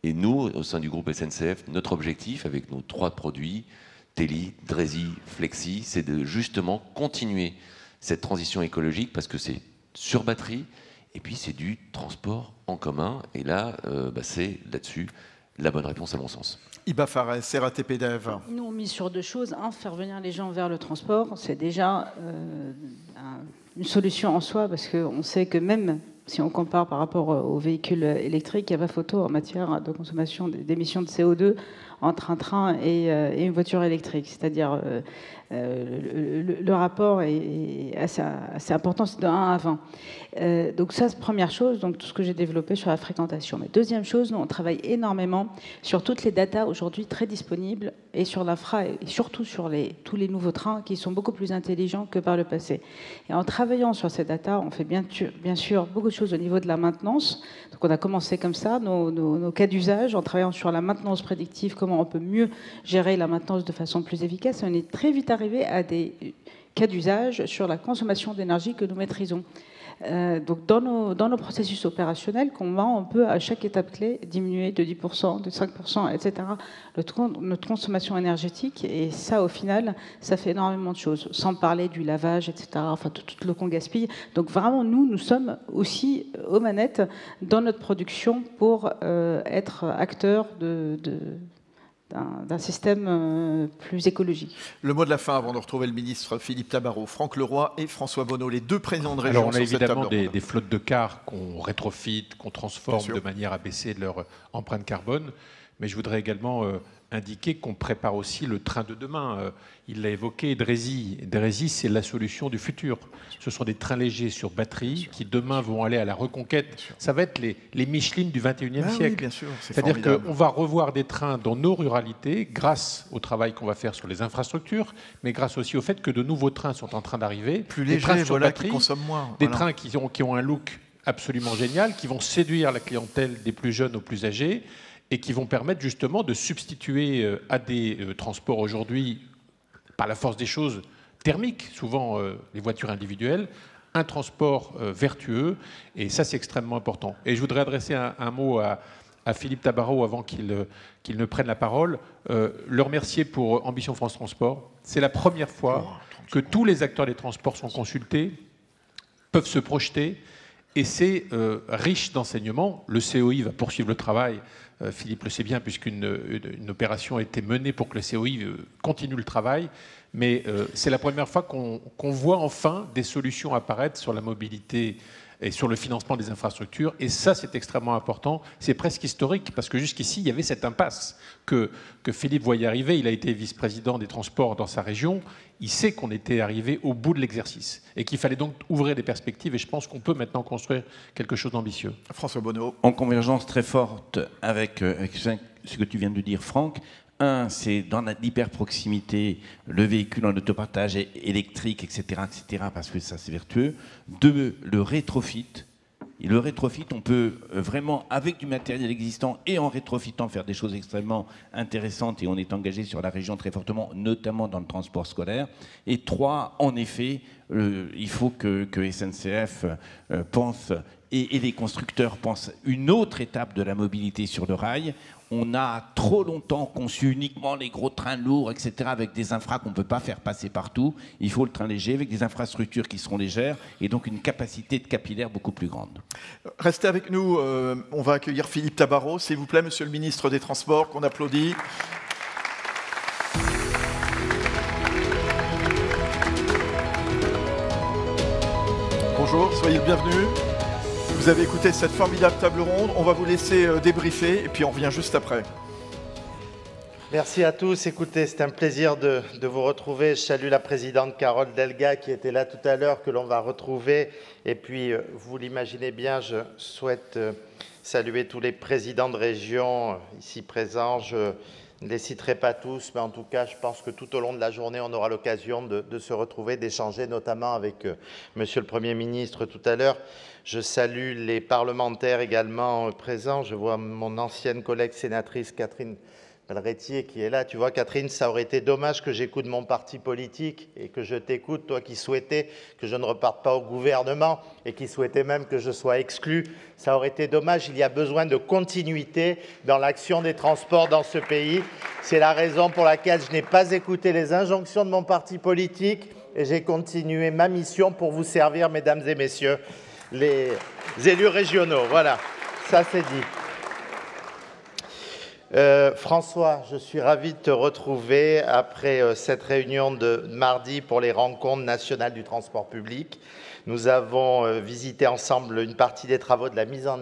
Et nous, au sein du groupe SNCF, notre objectif, avec nos 3 produits, Teli, Drezy, Flexi, c'est de justement continuer cette transition écologique, parce que c'est sur batterie, et puis c'est du transport en commun. Et là, c'est là-dessus la bonne réponse à mon sens. Iba Fares, RATP Dev. Nous, on mise sur 2 choses. Un, faire venir les gens vers le transport, c'est déjà une solution en soi, parce qu'on sait que même si on compare par rapport aux véhicules électriques, il n'y a pas photo en matière de consommation d'émissions de CO2 entre un train et une voiture électrique. C'est-à-dire le rapport est assez important, c'est de 1 à 20. Donc ça, c'est première chose, donc tout ce que j'ai développé sur la fréquentation. Mais deuxième chose, nous, on travaille énormément sur toutes les datas aujourd'hui très disponibles, et sur l'infra, et surtout sur tous les nouveaux trains qui sont beaucoup plus intelligents que par le passé. Et en travaillant sur ces datas, on fait bien sûr beaucoup de choses au niveau de la maintenance. Donc on a commencé comme ça, nos cas d'usage, en travaillant sur la maintenance prédictive, comment on peut mieux gérer la maintenance de façon plus efficace. Et on est très vite arrivé à des cas d'usage sur la consommation d'énergie que nous maîtrisons. Donc dans nos processus opérationnels, on peut à chaque étape clé diminuer de 10%, de 5%, etc. notre consommation énergétique, et ça au final, ça fait énormément de choses, sans parler du lavage, etc. Enfin tout le qu'on gaspille. Donc vraiment, nous sommes aussi aux manettes dans notre production pour être acteurs d'un système plus écologique. Le mot de la fin avant de retrouver le ministre Philippe Tabarot, Franck Leroy et François Bonneau, les 2 présidents de région. Alors on a évidemment des flottes de cars qu'on rétrofit, qu'on transforme de manière à baisser leur empreinte carbone, mais je voudrais également indiquer qu'on prépare aussi le train de demain. Il l'a évoqué, Drezy. Drezy, c'est la solution du futur. Ce sont des trains légers sur batterie qui demain vont aller à la reconquête. Ça va être les Michelin du 21e siècle. Oui, bien sûr, c'est-à-dire qu'on va revoir des trains dans nos ruralités grâce au travail qu'on va faire sur les infrastructures, mais grâce aussi au fait que de nouveaux trains sont en train d'arriver. Plus légers, sur batterie, qui consomment moins. Des trains qui ont un look absolument génial, qui vont séduire la clientèle des plus jeunes aux plus âgés, et qui vont permettre justement de substituer à des transports aujourd'hui, par la force des choses, thermiques, souvent les voitures individuelles, un transport vertueux, et ça c'est extrêmement important. Et je voudrais adresser un mot à Philippe Tabarot avant qu'il ne prenne la parole, le remercier pour Ambition France Transport. C'est la première fois que tous les acteurs des transports sont consultés, peuvent se projeter, et c'est riche d'enseignements. Le COI va poursuivre le travail. Philippe le sait bien, puisqu'une opération a été menée pour que le COI continue le travail. Mais c'est la première fois qu'on voit enfin des solutions apparaître sur la mobilité et sur le financement des infrastructures. Et ça, c'est extrêmement important. C'est presque historique, parce que jusqu'ici, il y avait cette impasse que Philippe voyait arriver. Il a été vice-président des transports dans sa région. Il sait qu'on était arrivé au bout de l'exercice et qu'il fallait donc ouvrir des perspectives. Et je pense qu'on peut maintenant construire quelque chose d'ambitieux. François Bonneau. En convergence très forte avec ce que tu viens de dire, Franck. Un, c'est dans l'hyper-proximité, le véhicule en autopartage électrique, etc., parce que ça, c'est vertueux. 2, le rétrofit. Et le rétrofit, on peut vraiment, avec du matériel existant et en rétrofitant, faire des choses extrêmement intéressantes. Et on est engagé sur la région très fortement, notamment dans le transport scolaire. Et 3, en effet, il faut que SNCF pense, et les constructeurs pensent, une autre étape de la mobilité sur le rail. On a trop longtemps conçu uniquement les gros trains lourds, etc., avec des infras qu'on ne peut pas faire passer partout. Il faut le train léger avec des infrastructures qui seront légères et donc une capacité de capillaire beaucoup plus grande. Restez avec nous, on va accueillir Philippe Tabarot, s'il vous plaît, Monsieur le ministre des Transports, qu'on applaudit. Bonjour, soyez le bienvenu. Vous avez écouté cette formidable table ronde. On va vous laisser débriefer et puis on revient juste après. Merci à tous. Écoutez, c'est un plaisir de vous retrouver. Je salue la présidente Carole Delga qui était là tout à l'heure, que l'on va retrouver. Et puis, vous l'imaginez bien, je souhaite saluer tous les présidents de région ici présents. Je ne les citerai pas tous, mais en tout cas, je pense que tout au long de la journée, on aura l'occasion de se retrouver, d'échanger, notamment avec Monsieur le Premier ministre tout à l'heure. Je salue les parlementaires également présents. Je vois mon ancienne collègue sénatrice Catherine Belretier qui est là. Tu vois, Catherine, ça aurait été dommage que j'écoute mon parti politique et que je t'écoute, toi qui souhaitais que je ne reparte pas au gouvernement et qui souhaitais même que je sois exclu. Ça aurait été dommage. Il y a besoin de continuité dans l'action des transports dans ce pays. C'est la raison pour laquelle je n'ai pas écouté les injonctions de mon parti politique et j'ai continué ma mission pour vous servir, mesdames et messieurs, les élus régionaux. Voilà, ça c'est dit. François, je suis ravi de te retrouver après cette réunion de mardi pour les rencontres nationales du transport public. Nous avons visité ensemble une partie des travaux de la mise en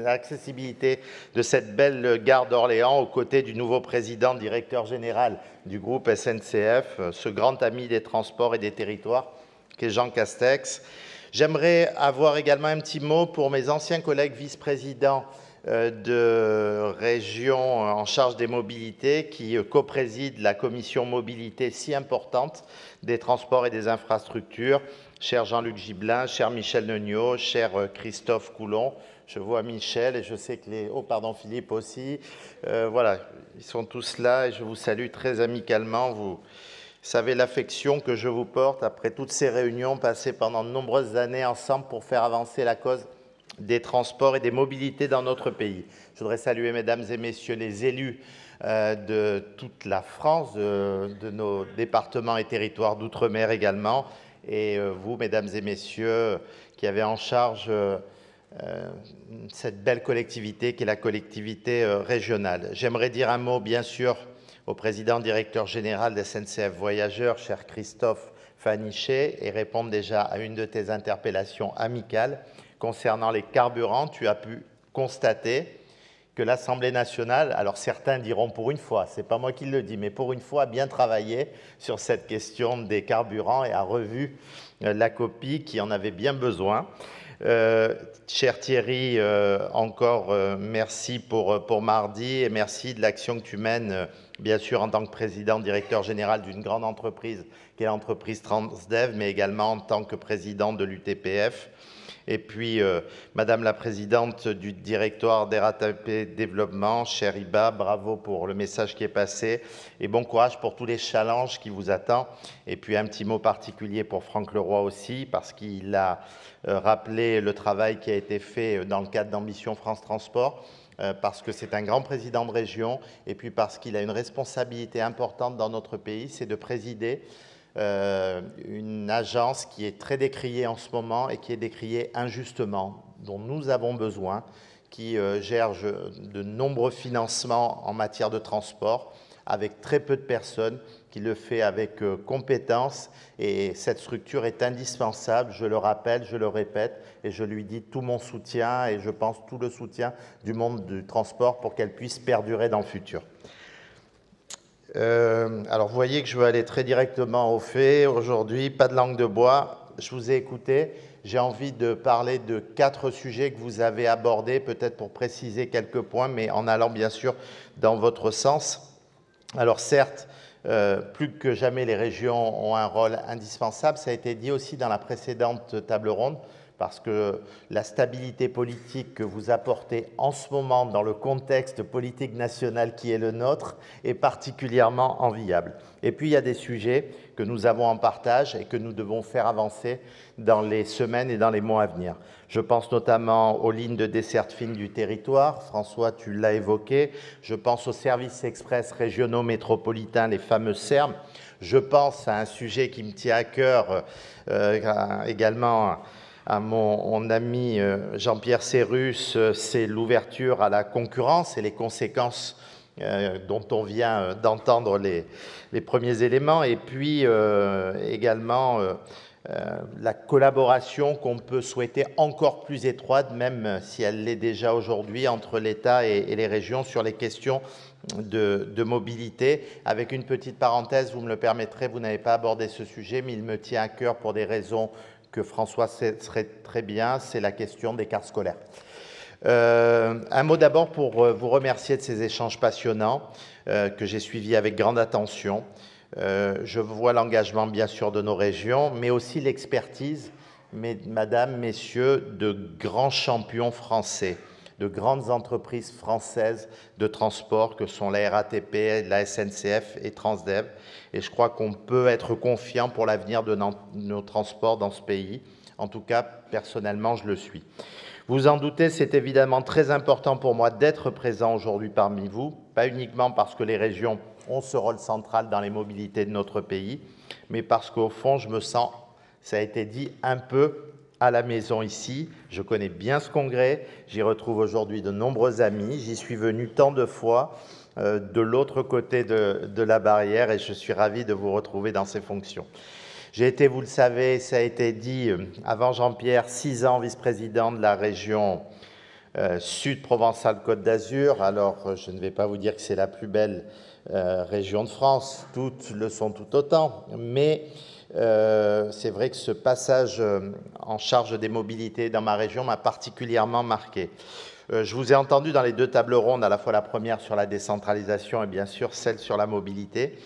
accessibilité de cette belle gare d'Orléans aux côtés du nouveau président directeur général du groupe SNCF, ce grand ami des transports et des territoires qu'est Jean Castex. J'aimerais avoir également un petit mot pour mes anciens collègues vice-présidents de région en charge des mobilités qui coprésident la commission mobilité si importante des transports et des infrastructures. Cher Jean-Luc Gibelin, cher Michel Neugnot, cher Christophe Coulon, je vois Michel et je sais que Philippe aussi. Voilà, ils sont tous là et je vous salue très amicalement. Vous savez l'affection que je vous porte après toutes ces réunions passées pendant de nombreuses années ensemble pour faire avancer la cause des transports et des mobilités dans notre pays. Je voudrais saluer, mesdames et messieurs, les élus de toute la France, de nos départements et territoires d'outre-mer également, et vous, mesdames et messieurs, qui avez en charge cette belle collectivité qui est la collectivité régionale. J'aimerais dire un mot, bien sûr, au président directeur général de SNCF Voyageurs, cher Christophe Fanichet, et répondre déjà à une de tes interpellations amicales. Concernant les carburants, tu as pu constater que l'Assemblée nationale, alors certains diront pour une fois, ce n'est pas moi qui le dis, mais pour une fois a bien travaillé sur cette question des carburants et a revu la copie qui en avait bien besoin. Cher Thierry, encore merci pour mardi et merci de l'action que tu mènes, bien sûr en tant que président, directeur général d'une grande entreprise qui est l'entreprise Transdev, mais également en tant que président de l'UTPF. Et puis, Madame la Présidente du Directoire des RATP Développement, chère Iba, bravo pour le message qui est passé et bon courage pour tous les challenges qui vous attendent. Et puis, un petit mot particulier pour Franck Leroy aussi, parce qu'il a rappelé le travail qui a été fait dans le cadre d'Ambition France Transport, parce que c'est un grand président de région et puis parce qu'il a une responsabilité importante dans notre pays, c'est de présider une agence qui est très décriée en ce moment et qui est décriée injustement, dont nous avons besoin, qui gère de nombreux financements en matière de transport avec très peu de personnes, qui le fait avec compétence et cette structure est indispensable, je le rappelle, je le répète et je lui dis tout mon soutien et je pense tout le soutien du monde du transport pour qu'elle puisse perdurer dans le futur. Alors, vous voyez que je veux aller très directement au fait. Aujourd'hui, pas de langue de bois. Je vous ai écouté. J'ai envie de parler de 4 sujets que vous avez abordés, peut-être pour préciser quelques points, mais en allant bien sûr dans votre sens. Alors certes, plus que jamais, les régions ont un rôle indispensable. Ça a été dit aussi dans la précédente table ronde, parce que la stabilité politique que vous apportez en ce moment dans le contexte politique national qui est le nôtre est particulièrement enviable. Et puis il y a des sujets que nous avons en partage et que nous devons faire avancer dans les semaines et dans les mois à venir. Je pense notamment aux lignes de desserte fine du territoire. François, tu l'as évoqué. Je pense aux services express régionaux métropolitains, les fameux SERM. Je pense à un sujet qui me tient à cœur également à mon ami Jean-Pierre Cérus, c'est l'ouverture à la concurrence et les conséquences dont on vient d'entendre les premiers éléments, et puis également la collaboration qu'on peut souhaiter encore plus étroite, même si elle l'est déjà aujourd'hui, entre l'État et les régions sur les questions de mobilité. Avec une petite parenthèse, vous me le permettrez, vous n'avez pas abordé ce sujet, mais il me tient à cœur pour des raisons que François sait très bien, c'est la question des cartes scolaires. Un mot d'abord pour vous remercier de ces échanges passionnants que j'ai suivis avec grande attention. Je vois l'engagement bien sûr de nos régions, mais aussi l'expertise, mesdames, messieurs, de grands champions français, de grandes entreprises françaises de transport que sont la RATP, la SNCF et Transdev. Et je crois qu'on peut être confiant pour l'avenir de nos transports dans ce pays. En tout cas, personnellement, je le suis. Vous en doutez, c'est évidemment très important pour moi d'être présent aujourd'hui parmi vous, pas uniquement parce que les régions ont ce rôle central dans les mobilités de notre pays, mais parce qu'au fond, je me sens, ça a été dit, un peu à la maison ici. Je connais bien ce congrès, j'y retrouve aujourd'hui de nombreux amis, j'y suis venu tant de fois de l'autre côté de la barrière et je suis ravi de vous retrouver dans ces fonctions. J'ai été, vous le savez, ça a été dit avant Jean-Pierre, 6 ans vice-président de la région Sud Provençale-Côte d'Azur. Alors, je ne vais pas vous dire que c'est la plus belle région de France, toutes le sont tout autant, mais c'est vrai que ce passage en charge des mobilités dans ma région m'a particulièrement marqué. Je vous ai entendu dans les 2 tables rondes, à la fois la première sur la décentralisation et bien sûr celle sur la mobilité.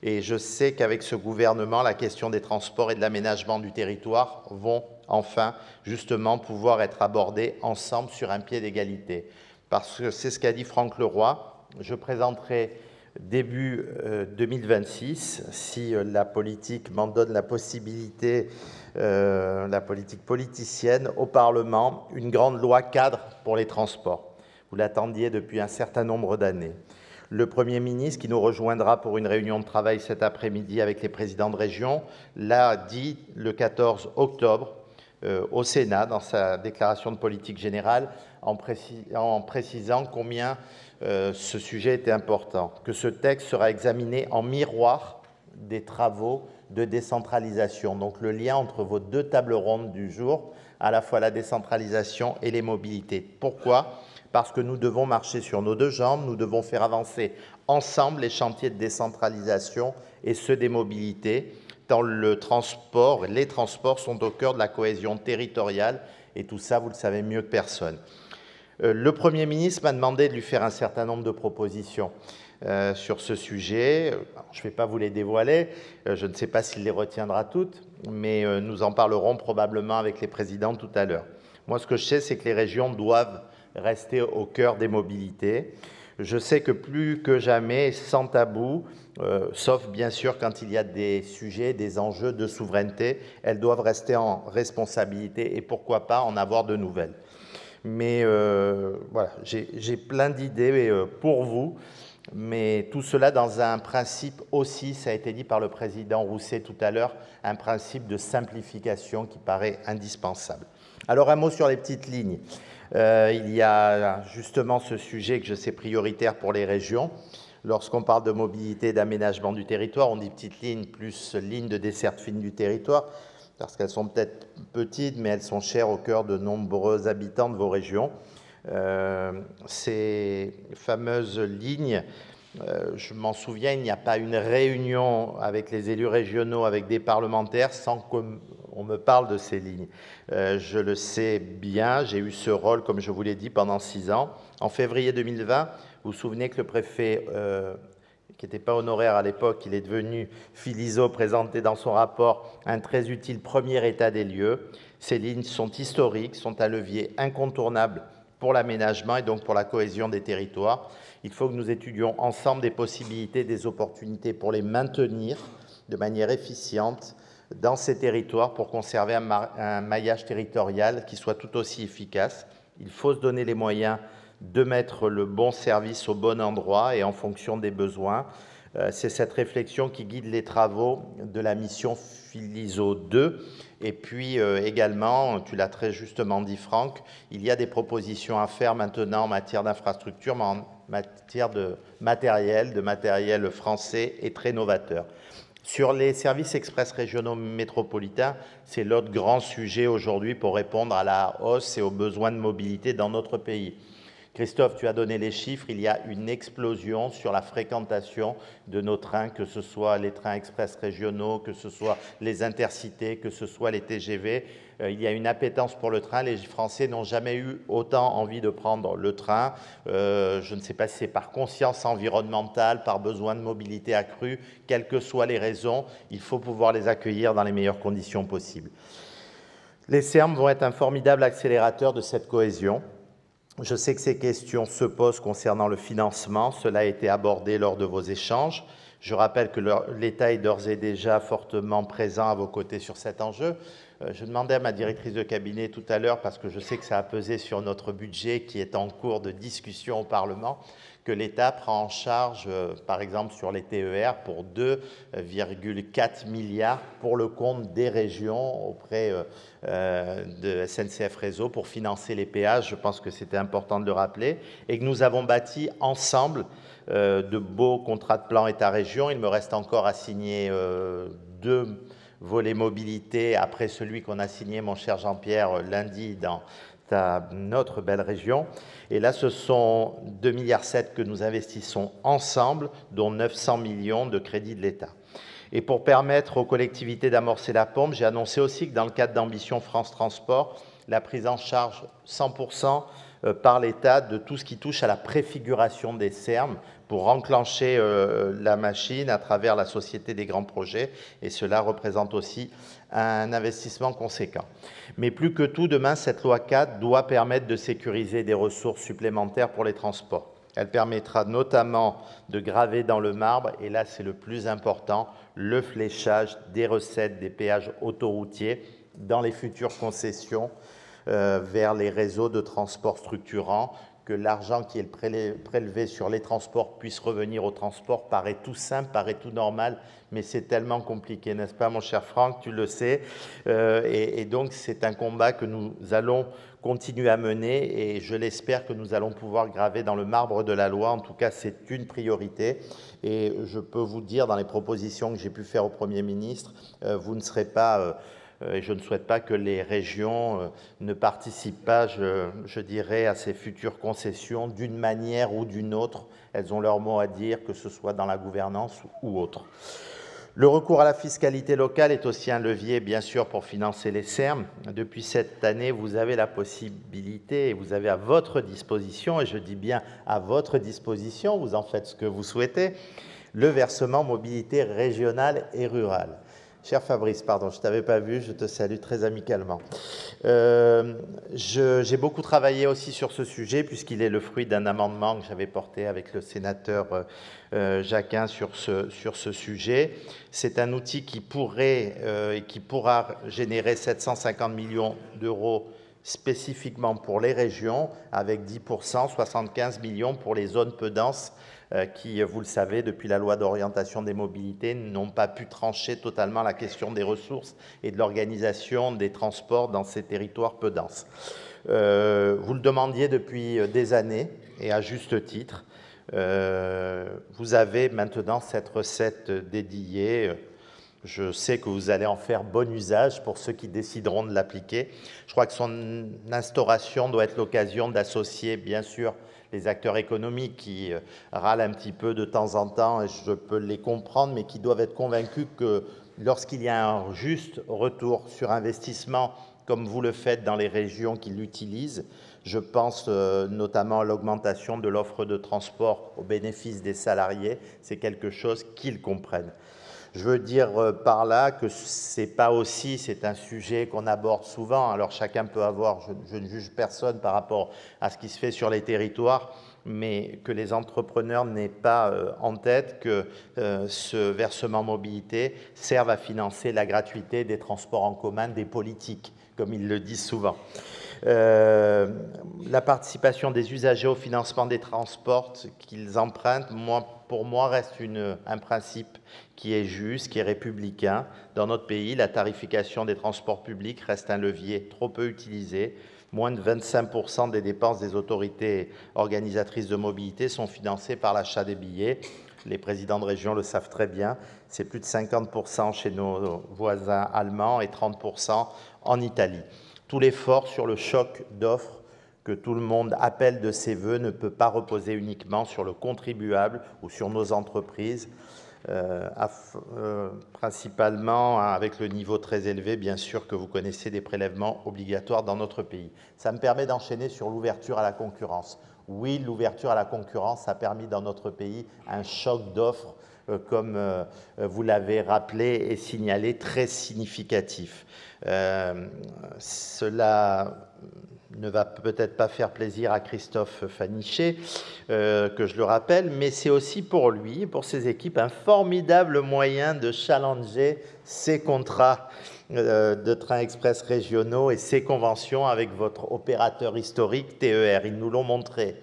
Et je sais qu'avec ce gouvernement, la question des transports et de l'aménagement du territoire vont enfin justement pouvoir être abordées ensemble sur un pied d'égalité. Parce que c'est ce qu'a dit Franck Leroy, je présenterai début 2026, si la politique m'en donne la possibilité, la politique politicienne, au Parlement, une grande loi cadre pour les transports. Vous l'attendiez depuis un certain nombre d'années. Le Premier ministre, qui nous rejoindra pour une réunion de travail cet après-midi avec les présidents de région, l'a dit le 14 octobre au Sénat, dans sa déclaration de politique générale, en précisant combien ce sujet était important, que ce texte sera examiné en miroir des travaux de décentralisation. Donc le lien entre vos 2 tables rondes du jour, à la fois la décentralisation et les mobilités. Pourquoi ? Parce que nous devons marcher sur nos 2 jambes, nous devons faire avancer ensemble les chantiers de décentralisation et ceux des mobilités, tant les transports sont au cœur de la cohésion territoriale, et tout ça, vous le savez mieux que personne. Le Premier ministre m'a demandé de lui faire un certain nombre de propositions sur ce sujet. Je ne vais pas vous les dévoiler, je ne sais pas s'il les retiendra toutes, mais nous en parlerons probablement avec les présidents tout à l'heure. Moi, ce que je sais, c'est que les régions doivent rester au cœur des mobilités. Je sais que plus que jamais, sans tabou, sauf bien sûr quand il y a des sujets, des enjeux de souveraineté, elles doivent rester en responsabilité et pourquoi pas en avoir de nouvelles. Mais voilà, j'ai plein d'idées pour vous, mais tout cela dans un principe aussi, ça a été dit par le président Rousset tout à l'heure, un principe de simplification qui paraît indispensable. Alors un mot sur les petites lignes. Il y a justement ce sujet que je sais prioritaire pour les régions. Lorsqu'on parle de mobilité et d'aménagement du territoire, on dit petites lignes plus lignes de desserte fine du territoire, parce qu'elles sont peut-être petites, mais elles sont chères au cœur de nombreux habitants de vos régions. Ces fameuses lignes, je m'en souviens, il n'y a pas une réunion avec les élus régionaux, avec des parlementaires, sans qu'on me parle de ces lignes. Je le sais bien, j'ai eu ce rôle, comme je vous l'ai dit, pendant 6 ans. En février 2020, vous vous souvenez que le préfet qui n'était pas honoraire à l'époque, il est devenu Philiseau, présenté dans son rapport un très utile premier état des lieux. Ces lignes sont historiques, sont un levier incontournable pour l'aménagement et donc pour la cohésion des territoires. Il faut que nous étudions ensemble des possibilités, des opportunités pour les maintenir de manière efficiente dans ces territoires pour conserver un maillage territorial qui soit tout aussi efficace. Il faut se donner les moyens de mettre le bon service au bon endroit et en fonction des besoins. C'est cette réflexion qui guide les travaux de la mission Philiseau 2. Et puis également, tu l'as très justement dit Franck, il y a des propositions à faire maintenant en matière d'infrastructure, mais en matière de matériel français et très novateur. Sur les services express régionaux métropolitains, c'est l'autre grand sujet aujourd'hui pour répondre à la hausse et aux besoins de mobilité dans notre pays. Christophe, tu as donné les chiffres, il y a une explosion sur la fréquentation de nos trains, que ce soit les trains express régionaux, que ce soit les intercités, que ce soit les TGV. Il y a une appétence pour le train. Les Français n'ont jamais eu autant envie de prendre le train. Je ne sais pas si c'est par conscience environnementale, par besoin de mobilité accrue, quelles que soient les raisons, il faut pouvoir les accueillir dans les meilleures conditions possibles. Les Serm vont être un formidable accélérateur de cette cohésion. Je sais que ces questions se posent concernant le financement. Cela a été abordé lors de vos échanges. Je rappelle que l'État est d'ores et déjà fortement présent à vos côtés sur cet enjeu. Je demandais à ma directrice de cabinet tout à l'heure, parce que je sais que ça a pesé sur notre budget qui est en cours de discussion au Parlement, que l'État prend en charge, par exemple sur les TER, pour 2,4 milliards pour le compte des régions auprès de SNCF Réseau pour financer les péages. Je pense que c'était important de le rappeler. Et que nous avons bâti ensemble de beaux contrats de plan État-région. Il me reste encore à signer 2 volets mobilité après celui qu'on a signé, mon cher Jean-Pierre, lundi dans notre belle région. Et là, ce sont 2,7 milliards que nous investissons ensemble, dont 900 millions de crédits de l'État. Et pour permettre aux collectivités d'amorcer la pompe, j'ai annoncé aussi que dans le cadre d'Ambition France Transport, la prise en charge 100% par l'État de tout ce qui touche à la préfiguration des Serm pour enclencher la machine à travers la Société des grands projets. Et cela représente aussi un investissement conséquent. Mais plus que tout, demain, cette loi 4 doit permettre de sécuriser des ressources supplémentaires pour les transports. Elle permettra notamment de graver dans le marbre, et là c'est le plus important, le fléchage des recettes des péages autoroutiers dans les futures concessions vers les réseaux de transport structurants. Que l'argent qui est prélevé sur les transports puisse revenir au transport paraît tout simple, paraît tout normal, mais c'est tellement compliqué, n'est-ce pas, mon cher Franck, tu le sais. Et donc, c'est un combat que nous allons continuer à mener et je l'espère que nous allons pouvoir graver dans le marbre de la loi. En tout cas, c'est une priorité. Et je peux vous dire, dans les propositions que j'ai pu faire au Premier ministre, vous ne serez pas... et je ne souhaite pas que les régions ne participent pas, je dirais, à ces futures concessions d'une manière ou d'une autre. Elles ont leur mot à dire, que ce soit dans la gouvernance ou autre. Le recours à la fiscalité locale est aussi un levier, bien sûr, pour financer les Serm. Depuis cette année, vous avez la possibilité, et vous avez à votre disposition, et je dis bien à votre disposition, vous en faites ce que vous souhaitez, le versement mobilité régionale et rurale. Cher Fabrice, pardon, je ne t'avais pas vu, je te salue très amicalement. J'ai beaucoup travaillé aussi sur ce sujet, puisqu'il est le fruit d'un amendement que j'avais porté avec le sénateur Jacquin sur ce sujet. C'est un outil qui pourrait et qui pourra générer 750 millions d'euros spécifiquement pour les régions, avec 10%, 75 millions pour les zones peu denses, qui, vous le savez, depuis la loi d'orientation des mobilités, n'ont pas pu trancher totalement la question des ressources et de l'organisation des transports dans ces territoires peu denses. Vous le demandiez depuis des années, et à juste titre. Vous avez maintenant cette recette dédiée. Je sais que vous allez en faire bon usage pour ceux qui décideront de l'appliquer. Je crois que son instauration doit être l'occasion d'associer, bien sûr, les acteurs économiques qui râlent un petit peu de temps en temps, et je peux les comprendre, mais qui doivent être convaincus que lorsqu'il y a un juste retour sur investissement comme vous le faites dans les régions qui l'utilisent. Je pense notamment à l'augmentation de l'offre de transport au bénéfice des salariés. C'est quelque chose qu'ils comprennent. Je veux dire par là que c'est un sujet qu'on aborde souvent. Alors chacun peut avoir, je ne juge personne par rapport à ce qui se fait sur les territoires, mais que les entrepreneurs n'aient pas en tête que ce versement mobilité serve à financer la gratuité des transports en commun des politiques, comme ils le disent souvent. La participation des usagers au financement des transports qu'ils empruntent, pour moi, reste un principe qui est juste, qui est républicain. Dans notre pays, la tarification des transports publics reste un levier trop peu utilisé. Moins de 25% des dépenses des autorités organisatrices de mobilité sont financées par l'achat des billets. Les présidents de région le savent très bien. C'est plus de 50% chez nos voisins allemands et 30% en Italie. Tout l'effort sur le choc d'offres que tout le monde appelle de ses voeux ne peut pas reposer uniquement sur le contribuable ou sur nos entreprises, principalement avec le niveau très élevé, bien sûr, que vous connaissez des prélèvements obligatoires dans notre pays. Ça me permet d'enchaîner sur l'ouverture à la concurrence. Oui, l'ouverture à la concurrence a permis dans notre pays un choc d'offres, comme vous l'avez rappelé et signalé, très significatif. Cela ne va peut-être pas faire plaisir à Christophe Fanichet, que je le rappelle, mais c'est aussi pour lui et pour ses équipes un formidable moyen de challenger ces contrats de trains express régionaux et ces conventions avec votre opérateur historique TER. Ils nous l'ont montré.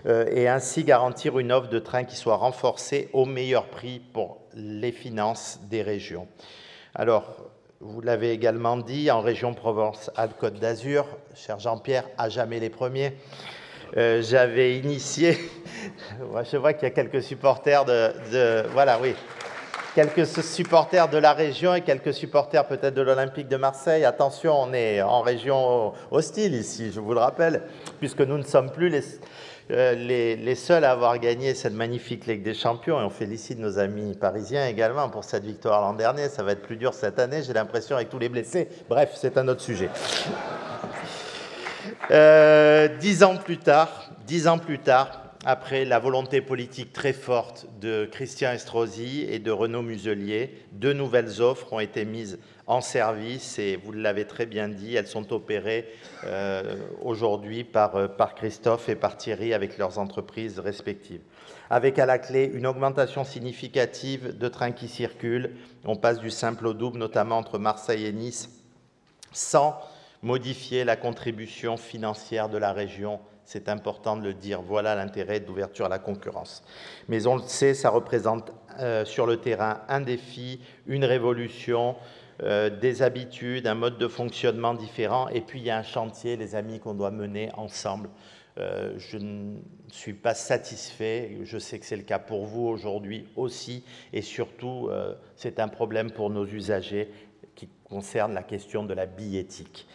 Et ainsi garantir une offre de train qui soit renforcée au meilleur prix pour les finances des régions. Alors, vous l'avez également dit, en région Provence-Alpes-Côte d'Azur, cher Jean-Pierre, à jamais les premiers, j'avais initié, je vois qu'il y a quelques supporters voilà, oui, quelques supporters de la région et quelques supporters peut-être de l'Olympique de Marseille. Attention, on est en région hostile ici, je vous le rappelle, puisque nous ne sommes plus les seuls à avoir gagné cette magnifique Ligue des Champions, et on félicite nos amis parisiens également pour cette victoire l'an dernier. Ça va être plus dur cette année, j'ai l'impression, avec tous les blessés. Bref, c'est un autre sujet. 10 ans plus tard, après la volonté politique très forte de Christian Estrosi et de Renaud Muselier, 2 nouvelles offres ont été mises en service et vous l'avez très bien dit, elles sont opérées aujourd'hui par Christophe et par Thierry avec leurs entreprises respectives. Avec à la clé une augmentation significative de trains qui circulent, on passe du simple au double, notamment entre Marseille et Nice, sans modifier la contribution financière de la région. C'est important de le dire, voilà l'intérêt de l'ouverture à la concurrence. Mais on le sait, ça représente sur le terrain un défi, une révolution, des habitudes, un mode de fonctionnement différent. Et puis il y a un chantier, les amis, qu'on doit mener ensemble. Je ne suis pas satisfait, je sais que c'est le cas pour vous aujourd'hui aussi, et surtout c'est un problème pour nos usagers qui concerne la question de la billettique.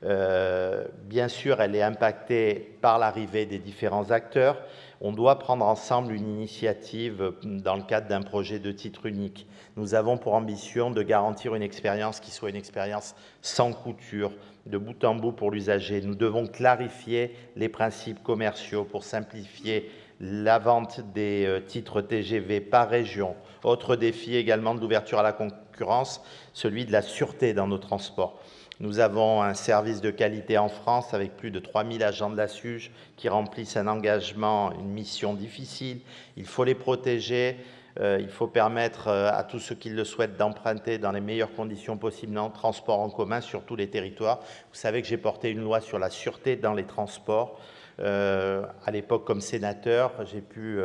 Bien sûr, elle est impactée par l'arrivée des différents acteurs. On doit prendre ensemble une initiative dans le cadre d'un projet de titre unique. Nous avons pour ambition de garantir une expérience qui soit une expérience sans couture, de bout en bout pour l'usager. Nous devons clarifier les principes commerciaux pour simplifier la vente des titres TGV par région. Autre défi également de l'ouverture à la concurrence, celui de la sûreté dans nos transports. Nous avons un service de qualité en France avec plus de 3000 agents de la SUGE qui remplissent un engagement, une mission difficile. Il faut les protéger, il faut permettre à tous ceux qui le souhaitent d'emprunter dans les meilleures conditions possibles en transport en commun sur tous les territoires. Vous savez que j'ai porté une loi sur la sûreté dans les transports. À l'époque, comme sénateur, j'ai pu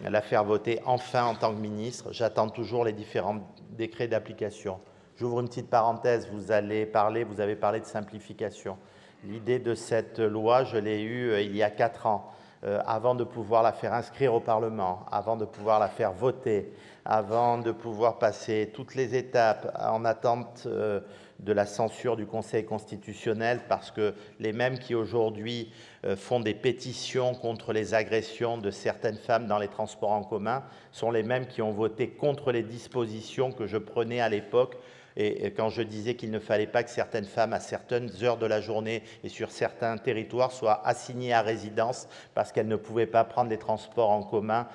la faire voter enfin en tant que ministre. J'attends toujours les différents décrets d'application. J'ouvre une petite parenthèse, vous avez parlé de simplification. L'idée de cette loi, je l'ai eue il y a 4 ans, avant de pouvoir la faire inscrire au Parlement, avant de pouvoir la faire voter, avant de pouvoir passer toutes les étapes en attente de la censure du Conseil constitutionnel, parce que les mêmes qui aujourd'hui font des pétitions contre les agressions de certaines femmes dans les transports en commun sont les mêmes qui ont voté contre les dispositions que je prenais à l'époque Et quand je disais qu'il ne fallait pas que certaines femmes, à certaines heures de la journée et sur certains territoires, soient assignées à résidence parce qu'elles ne pouvaient pas prendre les transports en commun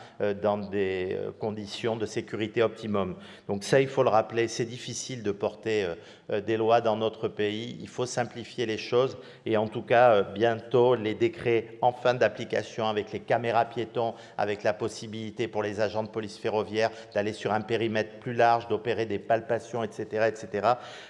dans des conditions de sécurité optimum. Donc ça, il faut le rappeler, c'est difficile de porter des lois dans notre pays. Il faut simplifier les choses et en tout cas, bientôt, les décrets en fin d'application avec les caméras piétons, avec la possibilité pour les agents de police ferroviaire d'aller sur un périmètre plus large, d'opérer des palpations, etc.,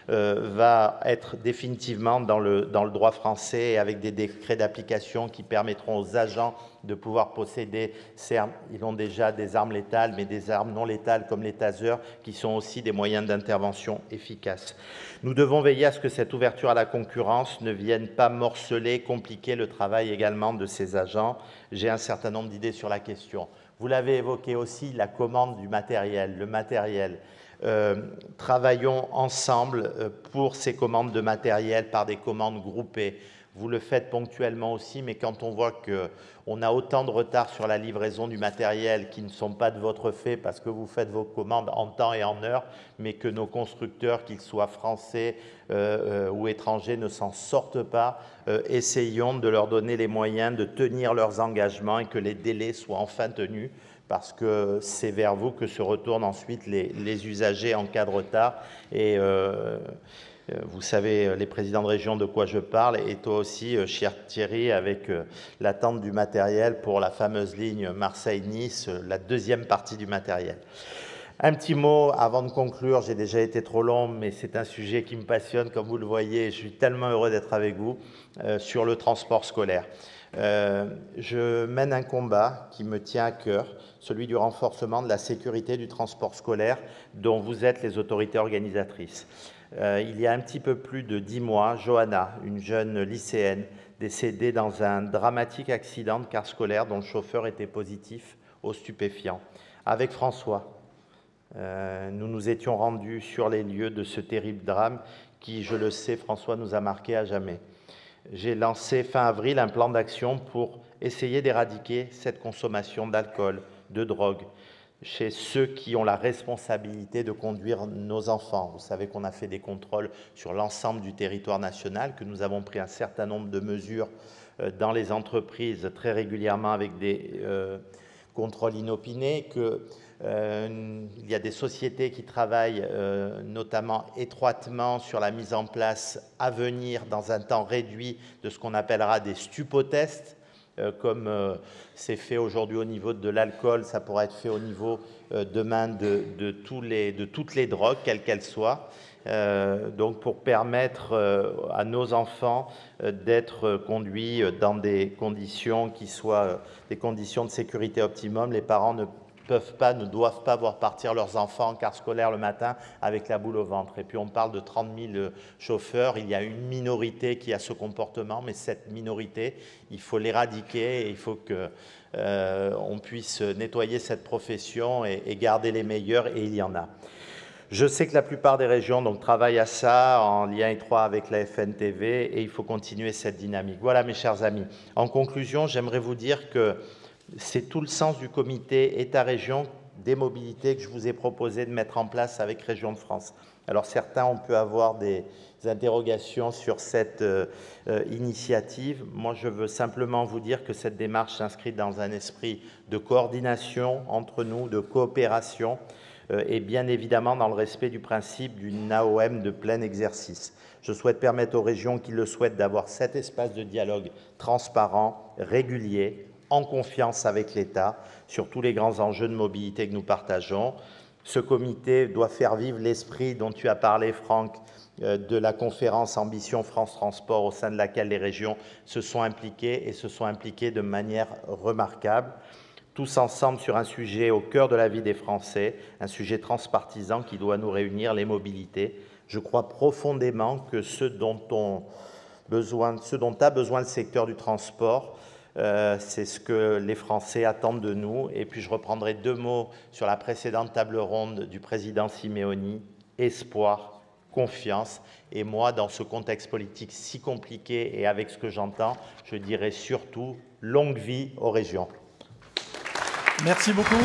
va être définitivement dans le droit français et avec des décrets d'application qui permettront aux agents de pouvoir posséder, certes, ils ont déjà des armes létales, mais des armes non létales comme les tasers, qui sont aussi des moyens d'intervention efficaces. Nous devons veiller à ce que cette ouverture à la concurrence ne vienne pas morceler, compliquer le travail également de ces agents. J'ai un certain nombre d'idées sur la question. Vous l'avez évoqué aussi, la commande du matériel, le matériel. Travaillons ensemble pour ces commandes de matériel par des commandes groupées. Vous le faites ponctuellement aussi, mais quand on voit qu'on a autant de retard sur la livraison du matériel qui ne sont pas de votre fait parce que vous faites vos commandes en temps et en heure, mais que nos constructeurs, qu'ils soient français ou étrangers, ne s'en sortent pas, essayons de leur donner les moyens de tenir leurs engagements et que les délais soient enfin tenus, parce que c'est vers vous que se retournent ensuite les usagers en cas de retard. Et vous savez, les présidents de région, de quoi je parle, et toi aussi, cher Thierry, avec l'attente du matériel pour la fameuse ligne Marseille-Nice, la deuxième partie du matériel. Un petit mot avant de conclure, j'ai déjà été trop long, mais c'est un sujet qui me passionne, comme vous le voyez, je suis tellement heureux d'être avec vous, sur le transport scolaire. Je mène un combat qui me tient à cœur, celui du renforcement de la sécurité du transport scolaire, dont vous êtes les autorités organisatrices. Il y a un petit peu plus de 10 mois, Johanna, une jeune lycéenne, décédée dans un dramatique accident de car scolaire dont le chauffeur était positif aux stupéfiants. Avec François, nous nous étions rendus sur les lieux de ce terrible drame qui, je le sais, François, nous a marqués à jamais. J'ai lancé fin avril un plan d'action pour essayer d'éradiquer cette consommation d'alcool, de drogue, chez ceux qui ont la responsabilité de conduire nos enfants. Vous savez qu'on a fait des contrôles sur l'ensemble du territoire national, que nous avons pris un certain nombre de mesures dans les entreprises très régulièrement avec des contrôles inopinés, qu'il y a des sociétés qui travaillent notamment étroitement sur la mise en place à venir dans un temps réduit de ce qu'on appellera des stupotests. Comme c'est fait aujourd'hui au niveau de l'alcool, ça pourrait être fait au niveau demain de toutes les drogues, quelles qu'elles soient. Donc pour permettre à nos enfants d'être conduits dans des conditions qui soient des conditions de sécurité optimum. Les parents ne doivent pas voir partir leurs enfants en car scolaire le matin avec la boule au ventre. Et puis on parle de 30 000 chauffeurs, il y a une minorité qui a ce comportement, mais cette minorité, il faut l'éradiquer et il faut qu'on puisse nettoyer cette profession et garder les meilleurs, et il y en a. Je sais que la plupart des régions travaillent à ça, en lien étroit avec la FNTV, et il faut continuer cette dynamique. Voilà, mes chers amis. En conclusion, j'aimerais vous dire que c'est tout le sens du comité État-région des mobilités que je vous ai proposé de mettre en place avec Région de France. Alors certains ont pu avoir des interrogations sur cette initiative. Moi, je veux simplement vous dire que cette démarche s'inscrit dans un esprit de coordination entre nous, de coopération, et bien évidemment dans le respect du principe d'une AOM de plein exercice. Je souhaite permettre aux régions qui le souhaitent d'avoir cet espace de dialogue transparent, régulier, en confiance avec l'État sur tous les grands enjeux de mobilité que nous partageons. Ce comité doit faire vivre l'esprit dont tu as parlé, Franck, de la conférence Ambition France Transport, au sein de laquelle les régions se sont impliquées et se sont impliquées de manière remarquable. Tous ensemble sur un sujet au cœur de la vie des Français, un sujet transpartisan qui doit nous réunir, les mobilités. Je crois profondément que ce dont a besoin le secteur du transport, c'est ce que les Français attendent de nous. Et puis je reprendrai 2 mots sur la précédente table ronde du président Simeoni: espoir, confiance. Et moi, dans ce contexte politique si compliqué et avec ce que j'entends, je dirais surtout longue vie aux régions. Merci beaucoup.